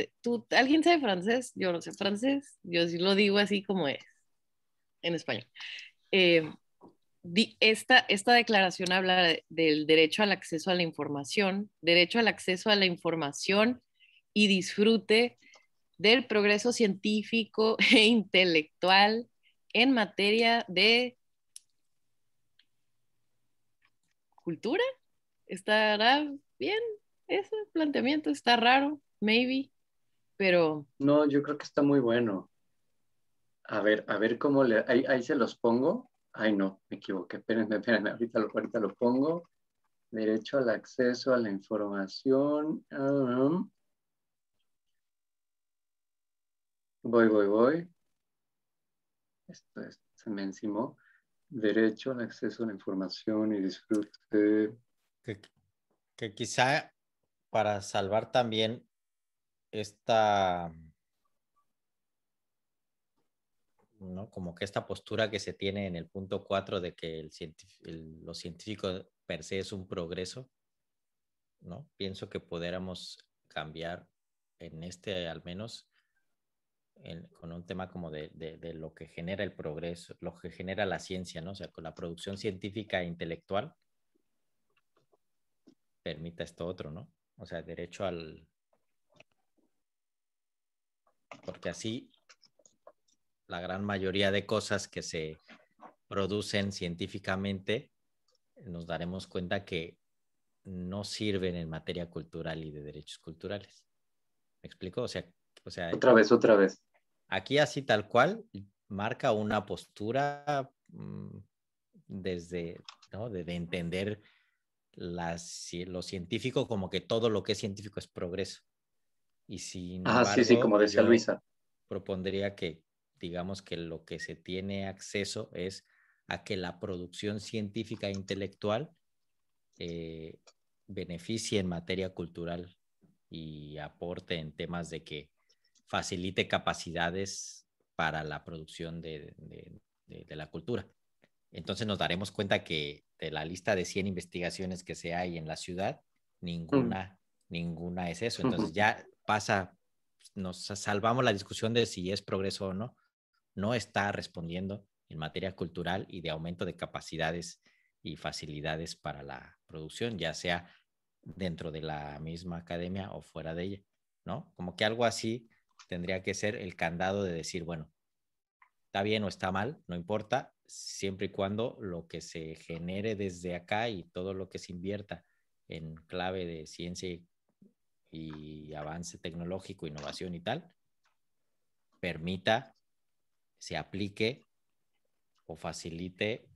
¿Alguien sabe francés? Yo no sé francés. Yo sí lo digo así como es en español. Eh, esta declaración habla del derecho al acceso a la información, derecho al acceso a la información y disfrute del progreso científico e intelectual en materia de cultura. ¿Estará bien ese planteamiento? Está raro, maybe, pero No, yo creo que está muy bueno. A ver cómo ahí se los pongo. Ay, no, me equivoqué. Espérenme, ahorita lo pongo. Derecho al acceso a la información. Voy. Esto se me encimó. Derecho al acceso a la información y disfrute. Que quizá para salvar también esta, ¿no? Como que esta postura que se tiene en el punto 4 de que lo científico per se es un progreso, ¿no? Pienso que pudiéramos cambiar en al menos con un tema como de lo que genera el progreso, lo que genera la ciencia, ¿no? O sea, con la producción científica e intelectual permita esto otro, ¿no? O sea, derecho al... Porque así la gran mayoría de cosas que se producen científicamente nos daremos cuenta que no sirven en materia cultural y de derechos culturales. ¿Me explico? O sea, Otra vez. aquí así tal cual marca una postura desde, ¿no? de entender lo científico como que todo lo que es científico es progreso. Y sin Ah, sí, sí, embargo, como decía yo Luisa. propondría que, digamos que lo que se tiene acceso es a que la producción científica e intelectual beneficie en materia cultural y aporte en temas de que facilite capacidades para la producción de la cultura. Entonces nos daremos cuenta que de la lista de 100 investigaciones que se hay en la ciudad, ninguna es eso. Entonces ya pasa, nos salvamos la discusión de si es progreso o no. No está respondiendo en materia cultural y de aumento de capacidades y facilidades para la producción, ya sea dentro de la misma academia o fuera de ella, ¿no? Como que algo así tendría que ser el candado de decir, bueno, está bien o está mal, no importa, siempre y cuando lo que se genere desde acá y todo lo que se invierta en clave de ciencia y avance tecnológico, innovación y tal, permita, se aplique o facilite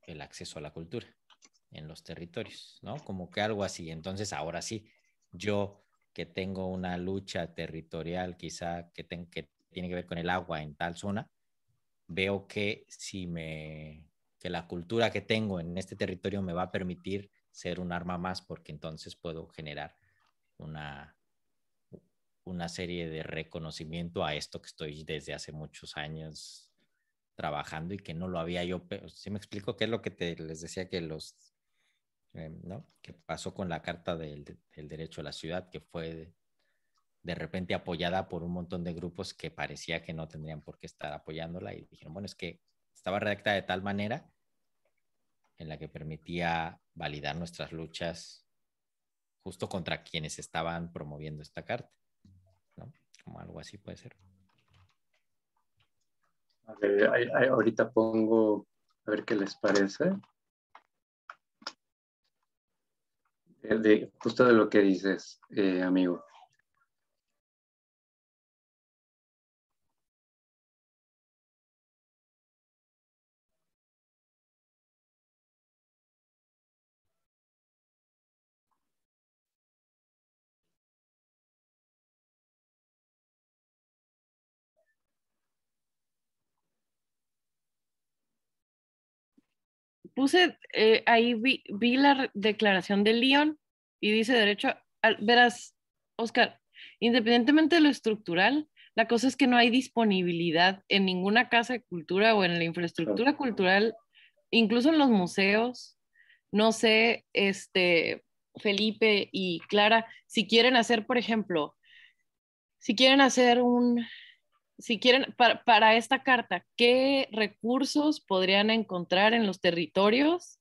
el acceso a la cultura en los territorios, ¿no? Como que algo así. Entonces, ahora sí, yo que tengo una lucha territorial quizá que tiene que ver con el agua en tal zona, veo que que la cultura que tengo en este territorio me va a permitir ser un arma más, porque entonces puedo generar una, una serie de reconocimiento a esto que estoy desde hace muchos años trabajando y que no lo había yo. ¿Sí me explico qué es lo que les decía que ¿no? Que pasó con la Carta del Derecho a la Ciudad, que fue de repente apoyada por un montón de grupos que parecía que no tendrían por qué estar apoyándola y dijeron, bueno, es que estaba redactada de tal manera en la que permitía validar nuestras luchas justo contra quienes estaban promoviendo esta carta, ¿no? Como algo así puede ser. A ver, ahorita pongo, a ver qué les parece. Justo de lo que dices, amigo. Puse, ahí vi la declaración de Lyon y dice derecho verás, Oscar, independientemente de lo estructural, la cosa es que no hay disponibilidad en ninguna casa de cultura o en la infraestructura cultural, incluso en los museos. No sé, Felipe y Clara, si quieren hacer, por ejemplo, si quieren hacer si quieren, para esta carta, ¿qué recursos podrían encontrar en los territorios?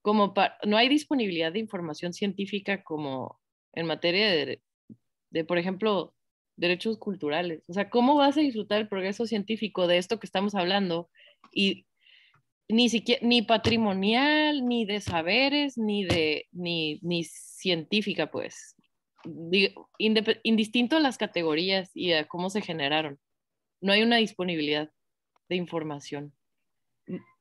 No hay disponibilidad de información científica como en materia por ejemplo, derechos culturales. O sea, ¿cómo vas a disfrutar el progreso científico de esto que estamos hablando? Y ni siquiera, ni patrimonial, ni de saberes, ni científica, pues. Indistinto a las categorías y a cómo se generaron. No hay una disponibilidad de información.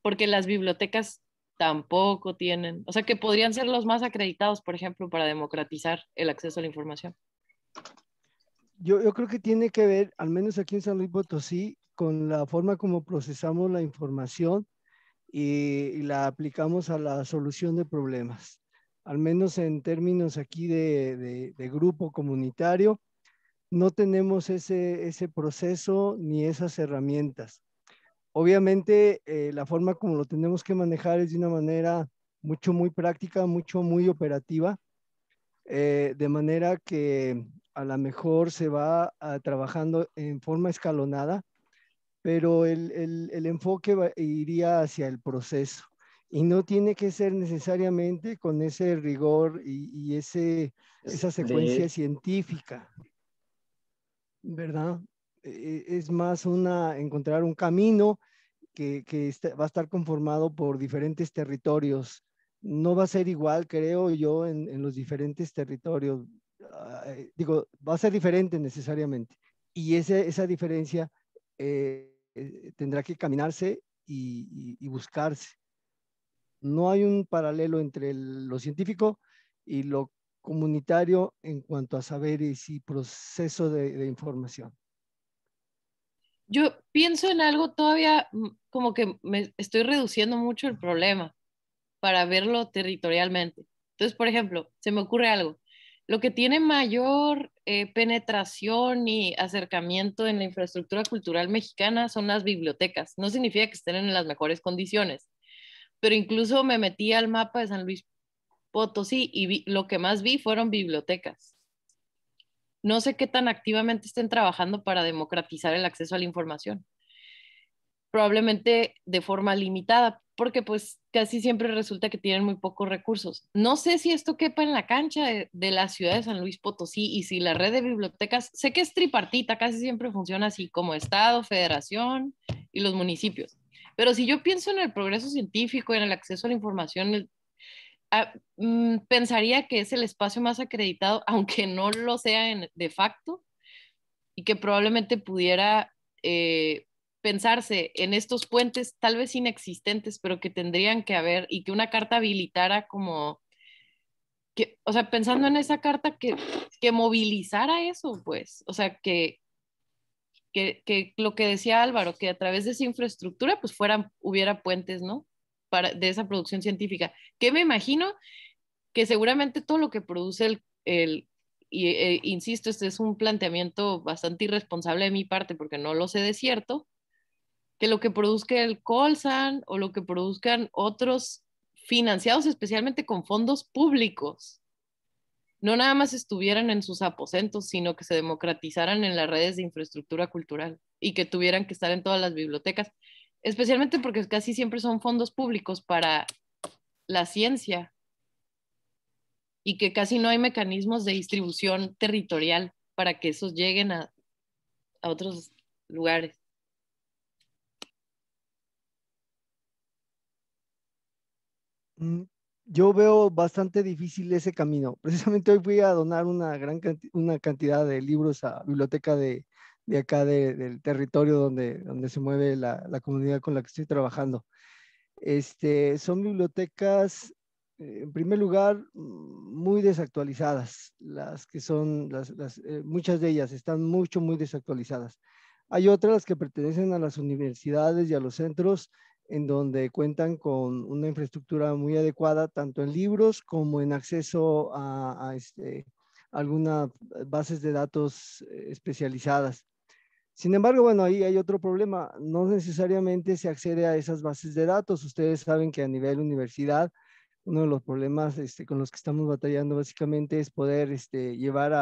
Porque las bibliotecas tampoco tienen, o sea, que podrían ser los más acreditados, por ejemplo, para democratizar el acceso a la información. Yo creo que tiene que ver, al menos aquí en San Luis Potosí, con la forma como procesamos la información y la aplicamos a la solución de problemas. Al menos en términos aquí de grupo comunitario, no tenemos ese proceso ni esas herramientas. Obviamente, la forma como lo tenemos que manejar es de una manera muy práctica, muy operativa, de manera que a lo mejor se va trabajando en forma escalonada, pero el enfoque iría hacia el proceso y no tiene que ser necesariamente con ese rigor y esa secuencia científica, ¿verdad? Es más encontrar un camino que va a estar conformado por diferentes territorios. No va a ser igual, creo yo, en los diferentes territorios. Digo, va a ser diferente necesariamente. Y esa diferencia tendrá que caminarse y buscarse. No hay un paralelo entre lo científico y lo comunitario en cuanto a saberes y proceso de información. Yo pienso en algo todavía como que me estoy reduciendo mucho el problema para verlo territorialmente. Entonces, por ejemplo, se me ocurre algo. Lo que tiene mayor penetración y acercamiento en la infraestructura cultural mexicana son las bibliotecas. No significa que estén en las mejores condiciones, pero incluso me metí al mapa de San Luis Potosí y lo que más vi fueron bibliotecas. No sé qué tan activamente estén trabajando para democratizar el acceso a la información. Probablemente de forma limitada, porque pues casi siempre resulta que tienen muy pocos recursos. No sé si esto quepa en la cancha de la ciudad de San Luis Potosí y si la red de bibliotecas, sé que es tripartita, casi siempre funciona así como Estado, Federación y los municipios. Pero si yo pienso en el progreso científico, en el acceso a la información, pensaría que es el espacio más acreditado, aunque no lo sea de facto, y que probablemente pudiera pensarse en estos puentes tal vez inexistentes, pero que tendrían que haber y que una carta habilitara como, que, o sea, pensando en esa carta que movilizara eso, pues, o sea, que lo que decía Álvaro, que a través de esa infraestructura, pues hubiera puentes, ¿no? De esa producción científica. Que me imagino que seguramente todo lo que produce insisto, este es un planteamiento bastante irresponsable de mi parte porque no lo sé de cierto, que lo que produzca el Colsan o lo que produzcan otros financiados especialmente con fondos públicos, no nada más estuvieran en sus aposentos, sino que se democratizaran en las redes de infraestructura cultural y que tuvieran que estar en todas las bibliotecas, especialmente porque casi siempre son fondos públicos para la ciencia y que casi no hay mecanismos de distribución territorial para que esos lleguen a otros lugares. Yo veo bastante difícil ese camino. Precisamente hoy fui a donar una cantidad de libros a la biblioteca de acá del territorio donde se mueve la comunidad con la que estoy trabajando. Son bibliotecas, en primer lugar, muy desactualizadas. Las que son, muchas de ellas están muy desactualizadas. Hay otras que pertenecen a las universidades y a los centros en donde cuentan con una infraestructura muy adecuada, tanto en libros como en acceso a algunas bases de datos especializadas. Sin embargo, bueno, ahí hay otro problema. No necesariamente se accede a esas bases de datos. Ustedes saben que a nivel universidad, uno de los problemas con los que estamos batallando básicamente es poder llevar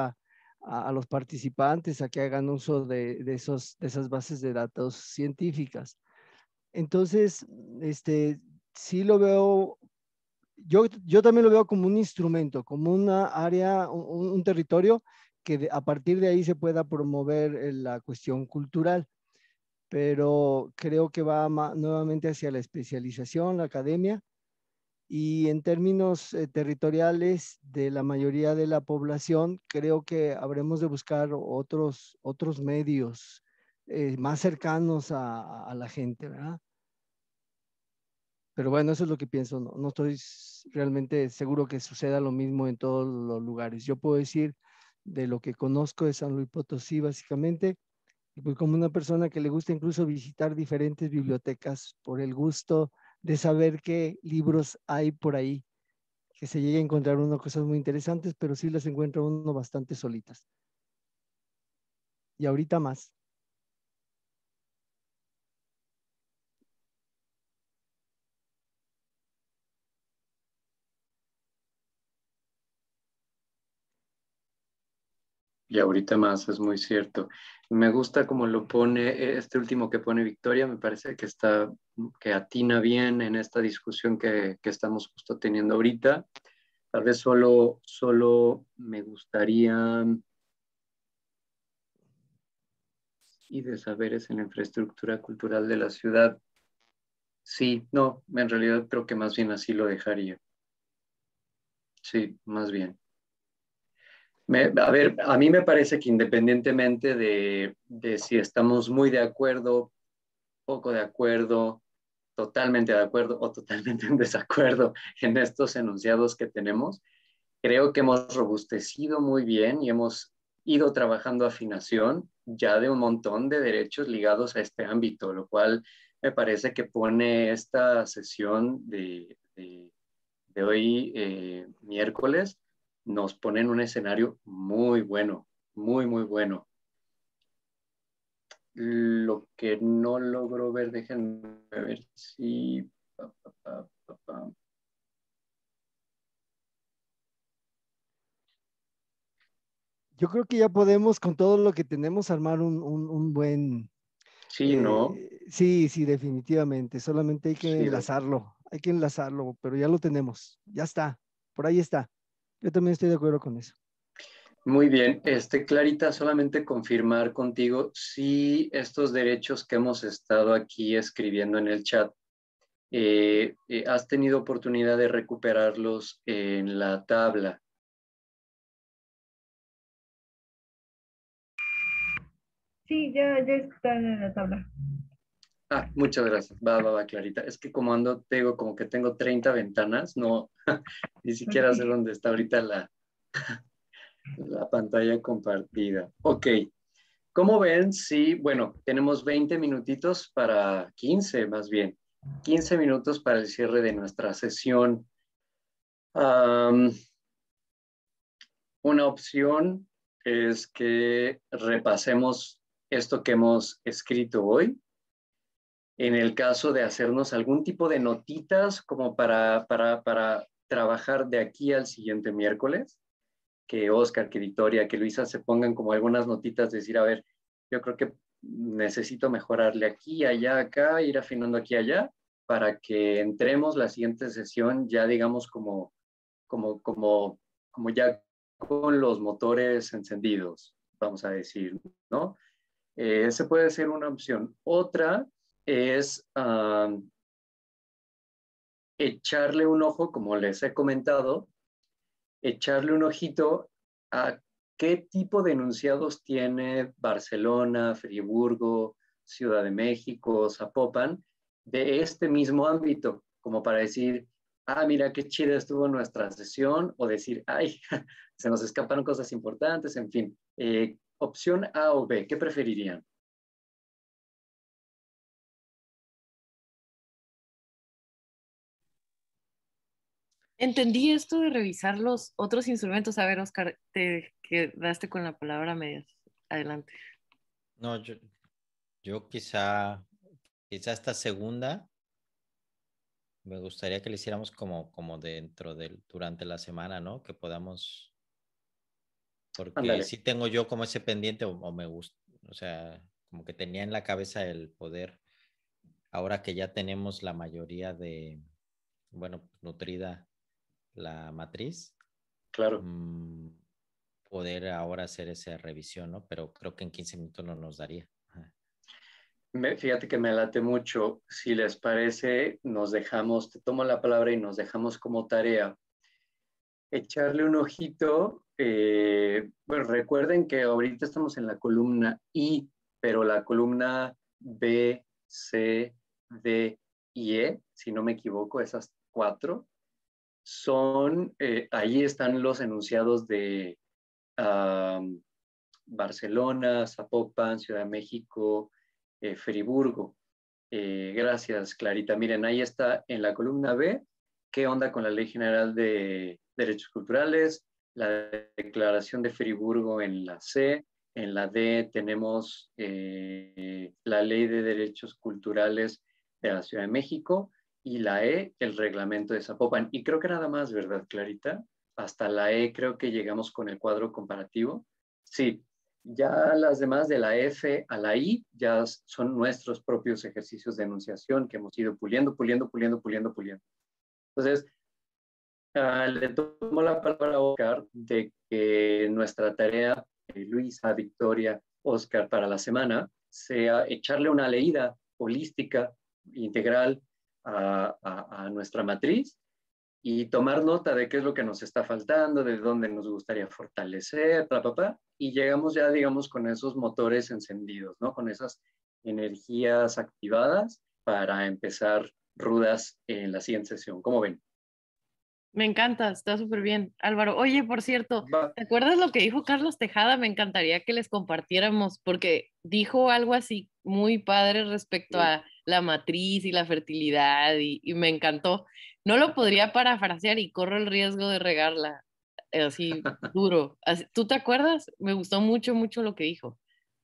a los participantes a que hagan uso de esas bases de datos científicas. Entonces, sí lo veo, yo también lo veo como un instrumento, como una área, un territorio que a partir de ahí se pueda promover la cuestión cultural, pero creo que va nuevamente hacia la especialización, la academia, y en términos territoriales de la mayoría de la población, creo que habremos de buscar otros medios más cercanos a la gente, ¿verdad? Pero bueno, eso es lo que pienso. No estoy realmente seguro que suceda lo mismo en todos los lugares. Yo puedo decir de lo que conozco de San Luis Potosí, básicamente, y pues como una persona que le gusta incluso visitar diferentes bibliotecas por el gusto de saber qué libros hay por ahí, que se llegue a encontrar uno cosas muy interesantes, pero sí las encuentra uno bastante solitas. Y ahorita más. Y ahorita más, es muy cierto. Me gusta como lo pone, este último que pone Victoria, me parece que está, que atina bien en esta discusión que estamos justo teniendo ahorita. Tal vez solo me gustaría, y de saberes en la infraestructura cultural de la ciudad. Sí, no, en realidad creo que más bien así lo dejaría. Sí, más bien. A ver, a mí me parece que independientemente de si estamos muy de acuerdo, poco de acuerdo, totalmente de acuerdo o totalmente en desacuerdo en estos enunciados que tenemos, creo que hemos robustecido muy bien y hemos ido trabajando afinación ya de un montón de derechos ligados a este ámbito, lo cual me parece que pone esta sesión de hoy, miércoles, nos pone en un escenario muy bueno, muy, muy bueno. Lo que no logro ver, déjenme ver si... Yo creo que ya podemos, con todo lo que tenemos, armar un buen... Sí, no, sí, sí, definitivamente. Solamente sí, hay que enlazarlo, pero ya lo tenemos. Ya está, por ahí está. Yo también estoy de acuerdo con eso. muy bien. Clarita, solamente confirmar contigo si estos derechos que hemos estado aquí escribiendo en el chat, has tenido oportunidad de recuperarlos en la tabla. Sí, ya están en la tabla. Ah, muchas gracias. Va, Clarita. Es que como ando, tengo como que tengo 30 ventanas, no, ni siquiera sé dónde está ahorita la pantalla compartida. Ok. ¿Cómo ven? Sí, bueno, tenemos 20 minutitos para 15, más bien. 15 minutos para el cierre de nuestra sesión. Um, una opción es que repasemos esto que hemos escrito hoy. En el caso de hacernos algún tipo de notitas como para trabajar de aquí al siguiente miércoles, que Oscar, que Victoria, que Luisa se pongan como algunas notitas, decir, a ver, yo creo que necesito mejorarle aquí, allá, acá, ir afinando aquí, allá, para que entremos la siguiente sesión ya digamos como ya con los motores encendidos, vamos a decir, ¿no? Esa puede ser una opción. Otra es echarle un ojo, como les he comentado, echarle un ojito a qué tipo de enunciados tiene Barcelona, Friburgo, Ciudad de México, Zapopan, de este mismo ámbito, como para decir, ah, mira qué chida estuvo nuestra sesión, o decir, ay, se nos escaparon cosas importantes, en fin. Opción A o B, ¿qué preferirían? Entendí esto de revisar los otros instrumentos. A ver, Oscar, te quedaste con la palabra medias. Adelante. No, yo quizá esta segunda, me gustaría que le hiciéramos como durante la semana, ¿no? Que podamos, porque Ándale. sí tengo yo como ese pendiente o me gusta, o sea, como que tenía en la cabeza el poder, ahora que ya tenemos la mayoría bueno, nutrida la matriz, Claro. mm, poder ahora hacer esa revisión, ¿no? Pero creo que en 15 minutos no nos daría. Ajá. Fíjate que me late mucho. Si les parece, nos dejamos, te tomo la palabra y nos dejamos como tarea echarle un ojito. Bueno, recuerden que ahorita estamos en la columna I, pero la columna B, C, D y E, si no me equivoco, esas cuatro, ahí están los enunciados de Barcelona, Zapopan, Ciudad de México, Friburgo. Gracias, Clarita. Miren, ahí está en la columna B, ¿qué onda con la Ley General de Derechos Culturales? La Declaración de Friburgo en la C. En la D tenemos la Ley de Derechos Culturales de la Ciudad de México. Y la E, el reglamento de Zapopan. Y creo que nada más, ¿verdad, Clarita? Hasta la E creo que llegamos con el cuadro comparativo. Sí, Ya las demás de la F a la I ya son nuestros propios ejercicios de enunciación que hemos ido puliendo. Entonces, le tomo la palabra a Oscar de que nuestra tarea, Luisa, Victoria, Oscar, para la semana, sea echarle una leída holística, integral a nuestra matriz y tomar nota de qué es lo que nos está faltando, de dónde nos gustaría fortalecer, y llegamos ya, digamos, con esos motores encendidos, ¿no? Con esas energías activadas para empezar rudas en la siguiente sesión. ¿Cómo ven? Me encanta, está súper bien. Álvaro, oye, por cierto, Va. ¿te acuerdas lo que dijo Carlos Tejada? Me encantaría que les compartiéramos, porque dijo algo así muy padre respecto a la matriz y la fertilidad, y me encantó. No lo podría parafrasear y corro el riesgo de regarla así duro. ¿Tú te acuerdas? Me gustó mucho, mucho lo que dijo.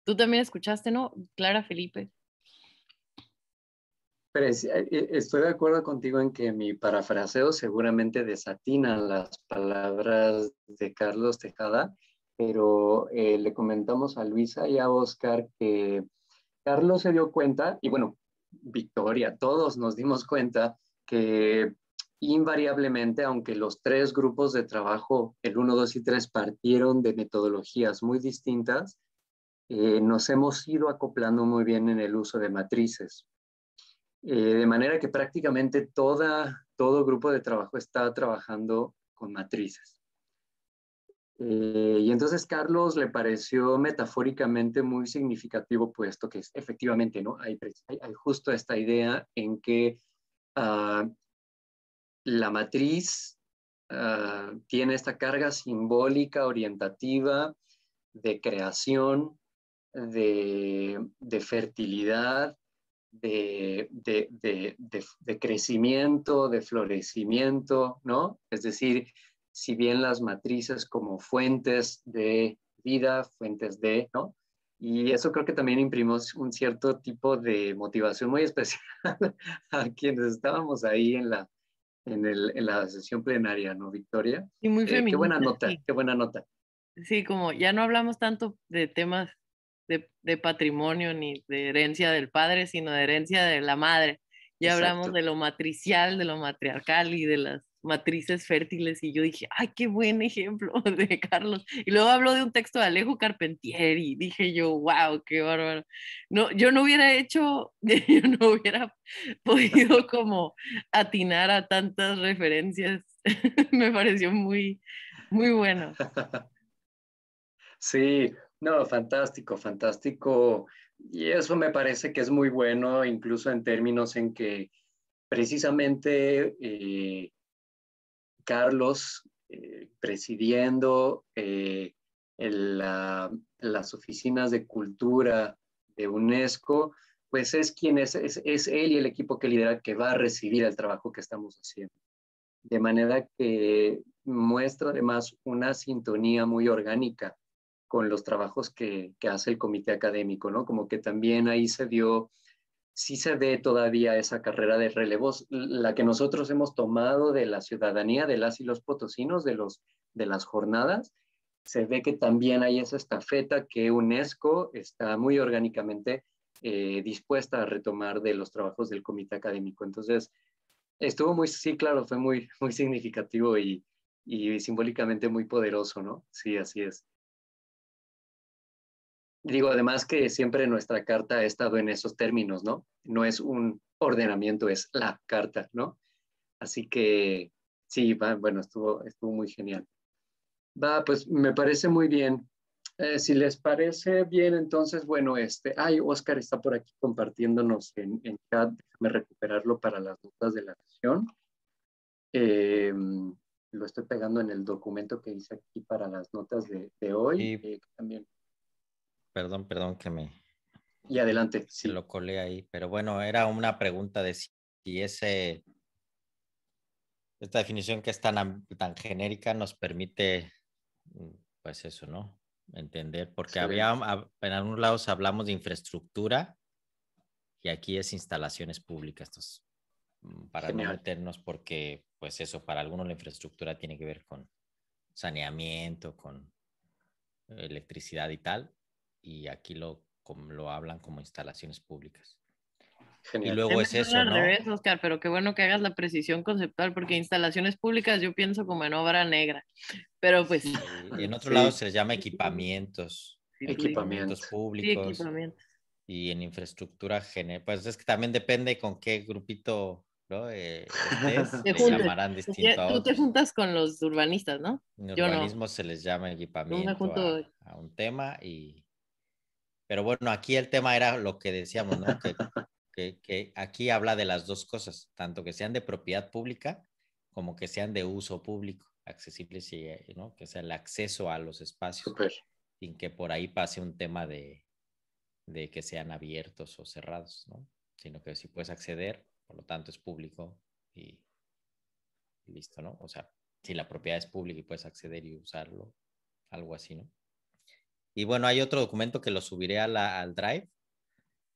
Tú también escuchaste, ¿no? Clara Felipe. Pero estoy de acuerdo contigo en que mi parafraseo seguramente desatina las palabras de Carlos Tejada, pero le comentamos a Luisa y a Oscar que Carlos se dio cuenta, y bueno, Victoria, todos nos dimos cuenta que invariablemente, aunque los tres grupos de trabajo, el 1, 2 y 3, partieron de metodologías muy distintas, nos hemos ido acoplando muy bien en el uso de matrices. De manera que prácticamente todo grupo de trabajo está trabajando con matrices. Y entonces Carlos le pareció metafóricamente muy significativo, puesto que efectivamente, ¿no? Hay justo esta idea en que la matriz tiene esta carga simbólica, orientativa, de creación, de fertilidad, de crecimiento, de florecimiento, ¿no? Es decir, si bien las matrices como fuentes de vida, fuentes de, ¿no? Y eso creo que también imprimimos un cierto tipo de motivación muy especial a quienes estábamos ahí en la sesión plenaria, ¿no, Victoria? Y muy Qué buena feminista, nota, sí. qué buena nota. Sí, como ya no hablamos tanto de temas de patrimonio ni de herencia del padre, sino de herencia de la madre. Ya hablamos Exacto. de lo matricial, de lo matriarcal y de las matrices fértiles y yo dije, ay, qué buen ejemplo de Carlos. Y luego habló de un texto de Alejo Carpentier y dije yo, wow, qué bárbaro. No, yo no hubiera hecho, yo no hubiera podido como atinar a tantas referencias. Me pareció muy, muy bueno. Sí, no, fantástico, fantástico. Y eso me parece que es muy bueno, incluso en términos en que precisamente Carlos, presidiendo las oficinas de cultura de UNESCO, pues es quien es él y el equipo que lidera que va a recibir el trabajo que estamos haciendo. De manera que muestra además una sintonía muy orgánica con los trabajos que hace el comité académico, ¿no? Como que también ahí sí se ve todavía esa carrera de relevos, la que nosotros hemos tomado de la ciudadanía, de las y los potosinos, de las jornadas, se ve que también hay esa estafeta que UNESCO está muy orgánicamente dispuesta a retomar de los trabajos del comité académico. Entonces, estuvo muy, sí, claro, fue muy, muy significativo y simbólicamente muy poderoso, ¿no? Sí, así es. Digo, además que siempre nuestra carta ha estado en esos términos, ¿no? No es un ordenamiento, es la carta, ¿no? Así que sí, bueno, estuvo muy genial. Pues me parece muy bien. Si les parece bien, entonces, bueno, Oscar está por aquí compartiéndonos en chat, déjame recuperarlo para las notas de la sesión. Lo estoy pegando en el documento que hice aquí para las notas de hoy. Y También. perdón que Y adelante, se sí. lo colé ahí, pero bueno, era una pregunta de si esta definición que es tan genérica nos permite, pues eso, ¿no? Entender, porque Sí. en algunos lados hablamos de infraestructura y aquí es instalaciones públicas, entonces, para no Genial. meternos, porque pues eso, para algunos la infraestructura tiene que ver con saneamiento, con electricidad y tal, y aquí como lo hablan como instalaciones públicas. Y Genial. luego es eso, al ¿no? revés, Oscar, pero qué bueno que hagas la precisión conceptual, porque instalaciones públicas yo pienso como en obra negra, pero pues Sí, en otro Sí. lado se les llama equipamientos, sí, equipamientos Equipamiento. sí, públicos equipamiento. y en infraestructura general. Pues es que también depende con qué grupito, ¿no? Estés, Te le juntes, llamarán distinto porque a tú te otros. juntas con los urbanistas, ¿no? En Yo no, urbanismo se les llama yo me equipamiento junto, a un tema pero bueno, aquí el tema era lo que decíamos, ¿no? Que aquí habla de las dos cosas, tanto que sean de propiedad pública como que sean de uso público, accesibles, ¿no? Que sea el acceso a los espacios, Súper. sin que por ahí pase un tema de que sean abiertos o cerrados, ¿no? Sino que si puedes acceder, por lo tanto es público y listo, ¿no? O sea, si la propiedad es pública y puedes acceder y usarlo, algo así, ¿no? Y bueno, hay otro documento que lo subiré al Drive,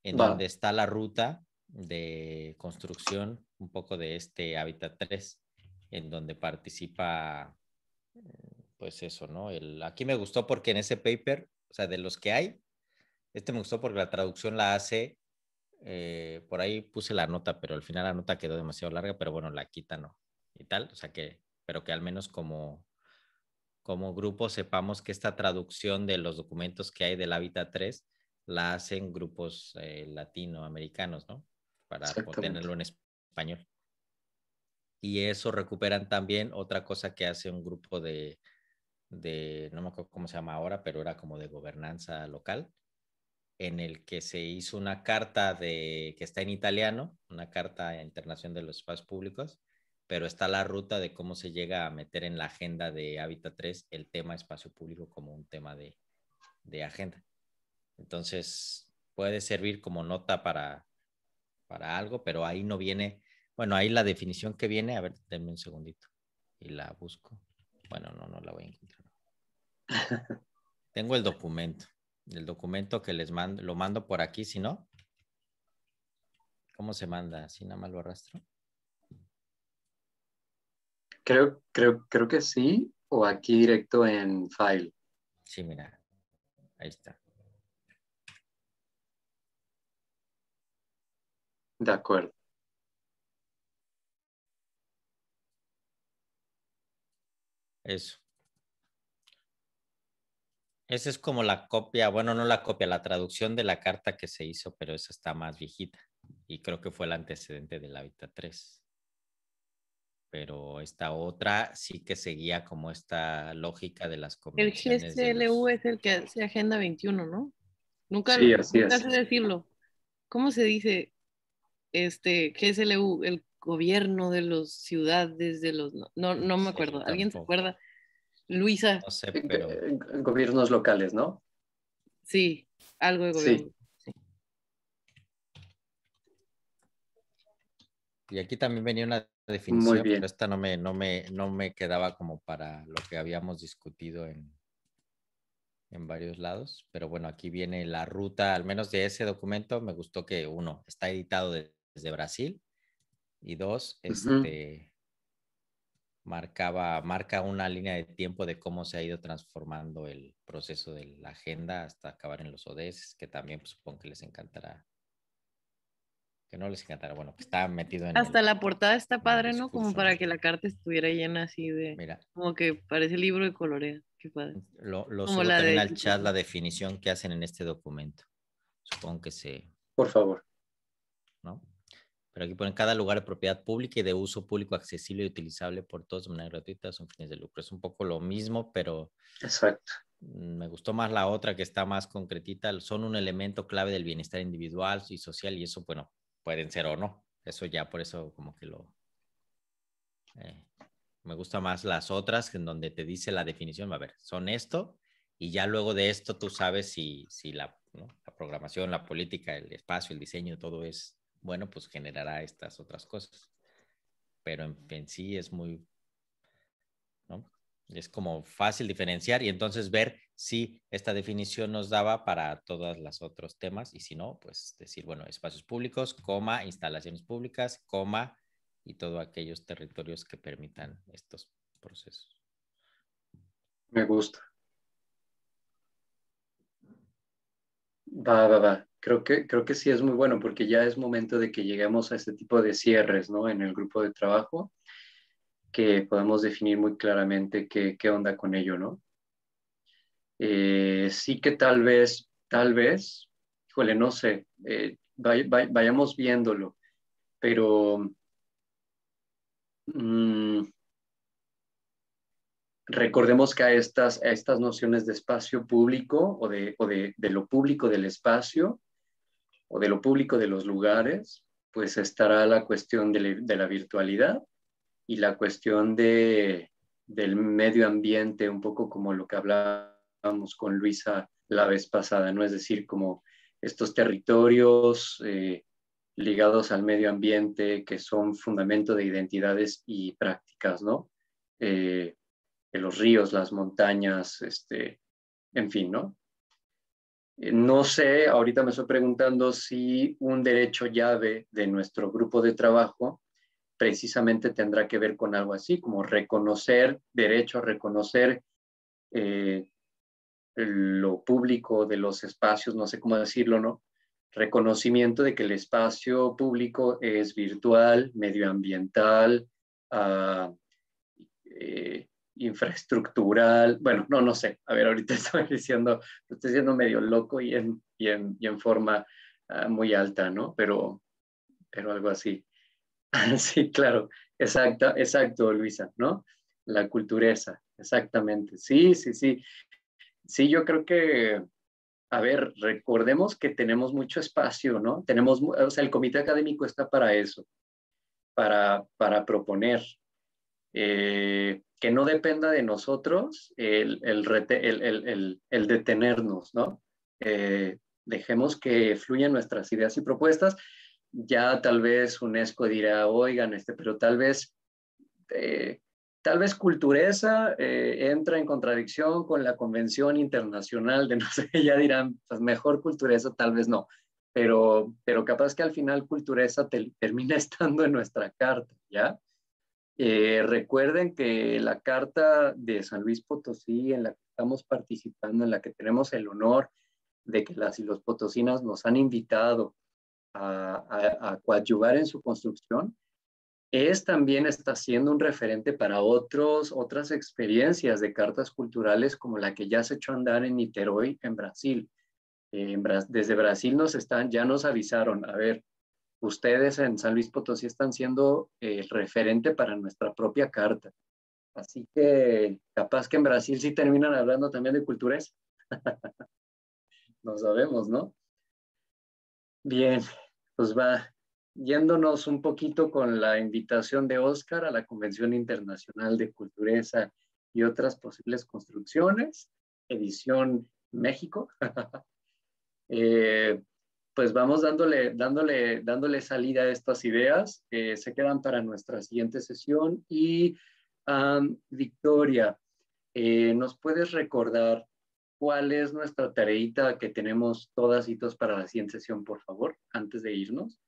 en Va. donde está la ruta de construcción un poco de este Hábitat 3, en donde participa, pues eso, ¿no? Aquí me gustó porque en ese paper, o sea, de los que hay, este me gustó porque la traducción la hace, por ahí puse la nota, pero al final la nota quedó demasiado larga, pero bueno, la quita, ¿no? Y tal, o sea que, pero que al menos como grupo sepamos que esta traducción de los documentos que hay del Hábitat 3 la hacen grupos latinoamericanos, ¿no? Para Exactamente. tenerlo en español. Y eso recuperan también otra cosa que hace un grupo no me acuerdo cómo se llama ahora, pero era como de gobernanza local, en el que se hizo una carta que está en italiano, una carta internacional de los espacios públicos, pero está la ruta de cómo se llega a meter en la agenda de Hábitat 3 el tema espacio público como un tema de agenda. Entonces, puede servir como nota para algo, pero ahí no viene, bueno, ahí la definición que viene, a ver, denme un segundito y la busco. Bueno, no la voy a encontrar. Tengo el documento que les mando, lo mando por aquí, si no, ¿cómo se manda? ¿Así nada más lo arrastro? Creo que sí, o aquí directo en File. Sí, mira, ahí está. De acuerdo. Eso. Esa es como la copia, bueno, no la copia, la traducción de la carta que se hizo, pero esa está más viejita. Y creo que fue el antecedente del Hábitat 3. Pero esta otra sí que seguía como esta lógica de las el convenciones de GCLU los... es el que hace Agenda 21, ¿no? Nunca, Sí, así nunca es. sé decirlo. ¿Cómo se dice GSLU? El gobierno de las ciudades, de los... No me Sí, yo acuerdo. ¿Alguien se tampoco. acuerda? Luisa, No sé, pero... Gobiernos locales, ¿no? sí, algo de Sí, gobierno. Y aquí también venía una muy definición, pero bien. esta no me quedaba como para lo que habíamos discutido en varios lados. Pero bueno, aquí viene la ruta, al menos de ese documento. Me gustó que uno, está editado desde Brasil y dos, Ujú. marca una línea de tiempo de cómo se ha ido transformando el proceso de la agenda hasta acabar en los ODS, que también pues, supongo que les encantará, que no les encantará, bueno, que está metido en Hasta el, la portada está en el padre, ¿no? Como discurso, ¿no? para que la carta estuviera llena así de, Mira, como que parece libro de colorea. Qué padre. lo Como subo la también de al chat la definición que hacen en este documento. Supongo que Por favor. ¿no? Pero aquí ponen cada lugar de propiedad pública y de uso público accesible y utilizable por todos de manera gratuita, son fines de lucro. Es un poco lo mismo, pero Exacto. me gustó más la otra que está más concretita. Son un elemento clave del bienestar individual y social y eso, bueno, pueden ser o no. Eso ya por eso como que eh, me gusta más las otras en donde te dice la definición. A ver, son esto y ya luego de esto tú sabes si ¿no? La programación, la política, el espacio, el diseño, todo es bueno, pues generará estas otras cosas. Pero en sí es muy, ¿no? Es como fácil diferenciar y entonces ver si esta definición nos daba para todos los otros temas y si no, pues decir, bueno, espacios públicos, coma, instalaciones públicas, coma, y todos aquellos territorios que permitan estos procesos. Me gusta. Va. Creo que sí es muy bueno porque ya es momento de que lleguemos a este tipo de cierres, ¿no? En el grupo de trabajo, que podamos definir muy claramente qué onda con ello, ¿no? Sí que tal vez, híjole, no sé, vayamos viéndolo, pero mm, recordemos que a estas nociones de espacio público o de lo público del espacio o de lo público de los lugares, pues estará la cuestión de la virtualidad y la cuestión del medio ambiente, un poco como lo que hablábamos con Luisa la vez pasada, ¿no? Es decir, como estos territorios ligados al medio ambiente que son fundamento de identidades y prácticas, ¿no? De los ríos, las montañas, en fin, ¿no? No sé, ahorita me estoy preguntando si un derecho llave de nuestro grupo de trabajo precisamente tendrá que ver con algo así, como reconocer, derecho a reconocer lo público de los espacios, no sé cómo decirlo, ¿no? Reconocimiento de que el espacio público es virtual, medioambiental, uh, infraestructural, bueno, no sé, a ver, ahorita estoy diciendo medio loco y en forma muy alta, ¿no? Pero algo así. Sí, claro, exacto, Luisa, ¿no? La culturesa, exactamente. Sí. Sí, yo creo que, a ver, recordemos que tenemos mucho espacio, ¿no? O sea, el comité académico está para eso, para proponer. Que no dependa de nosotros el detenernos, ¿no? Dejemos que fluyan nuestras ideas y propuestas. Ya tal vez UNESCO dirá, oigan, pero tal vez Culturesa entra en contradicción con la Convención Internacional de no sé, ya dirán, pues mejor Culturesa, tal vez no. Pero capaz que al final Culturesa termina estando en nuestra carta, ¿ya? Recuerden que la Carta de San Luis Potosí, en la que estamos participando, en la que tenemos el honor de que las y los potosinas nos han invitado a coadyuvar en su construcción, también está siendo un referente para otras experiencias de cartas culturales como la que ya se echó a andar en Niterói, en Brasil. Desde Brasil ya nos avisaron, a ver, ustedes en San Luis Potosí están siendo el referente para nuestra propia carta. Así que capaz que en Brasil sí terminan hablando también de culturas. No sabemos, ¿no? Bien, pues va. Yéndonos un poquito con la invitación de Oscar a la Convención Internacional de Culturesa y otras posibles construcciones, edición México. Pues vamos dándole salida a estas ideas. Se quedan para nuestra siguiente sesión. Y Victoria, ¿nos puedes recordar cuál es nuestra tareita que tenemos todas y todos para la siguiente sesión, por favor, antes de irnos?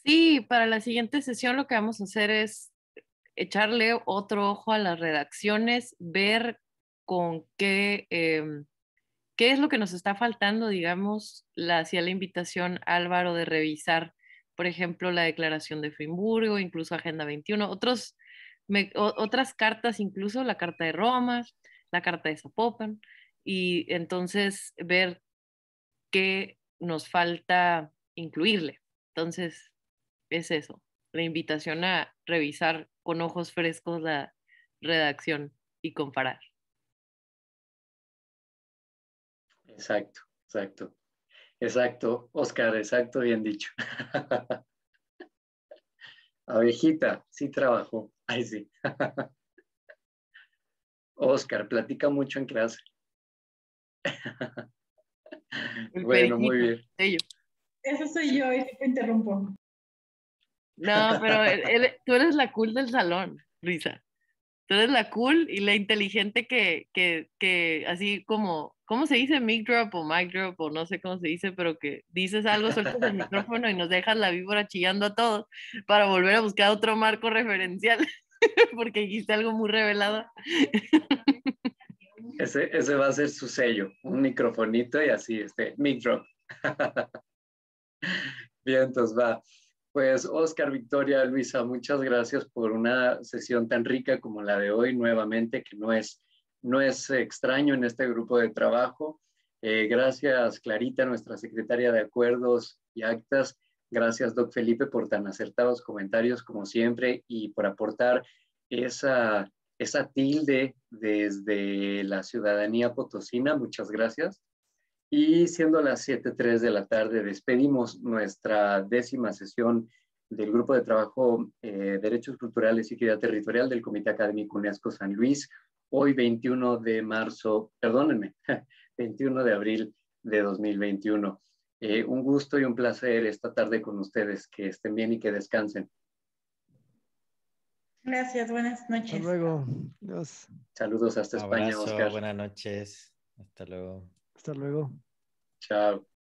Sí, para la siguiente sesión lo que vamos a hacer es echarle otro ojo a las redacciones, ver con qué es lo que nos está faltando, digamos, hacía la invitación Álvaro de revisar, por ejemplo, la Declaración de Friburgo, incluso Agenda 21, otras cartas, incluso la Carta de Roma, la Carta de Zapopan, y entonces ver qué nos falta incluirle. Entonces, es eso, la invitación a revisar con ojos frescos la redacción y comparar. Exacto, Oscar, exacto, bien dicho. Abejita, sí trabajó. Ay, sí. Oscar, platica mucho en clase. Bueno, muy bien. Eso soy yo y te interrumpo. No, pero tú eres la cool del salón, Luisa. Tú eres la cool y la inteligente que así como, ¿cómo se dice? Mic drop o mic drop o no sé cómo se dice, pero que dices algo, sueltas el micrófono y nos dejas la víbora chillando a todos para volver a buscar otro marco referencial porque dijiste algo muy revelado. Ese va a ser su sello, un microfonito y así, mic drop. Bien, entonces va. Pues Oscar, Victoria, Luisa, muchas gracias por una sesión tan rica como la de hoy, nuevamente, que no es extraño en este grupo de trabajo. Gracias, Clarita, nuestra secretaria de Acuerdos y Actas. Gracias, Doc Felipe, por tan acertados comentarios como siempre y por aportar esa tilde desde la ciudadanía potosina. Muchas gracias. Y siendo las 7:03 de la tarde, despedimos nuestra 10ª sesión del Grupo de Trabajo Derechos Culturales y Equidad Territorial del Comité Académico UNESCO San Luis, hoy 21 de marzo, perdónenme, 21 de abril de 2021. Un gusto y un placer esta tarde con ustedes. Que estén bien y que descansen. Gracias, buenas noches. Hasta luego. Adiós. Saludos hasta España, Abrazo, Oscar. buenas noches. Hasta luego. Hasta luego. Chao.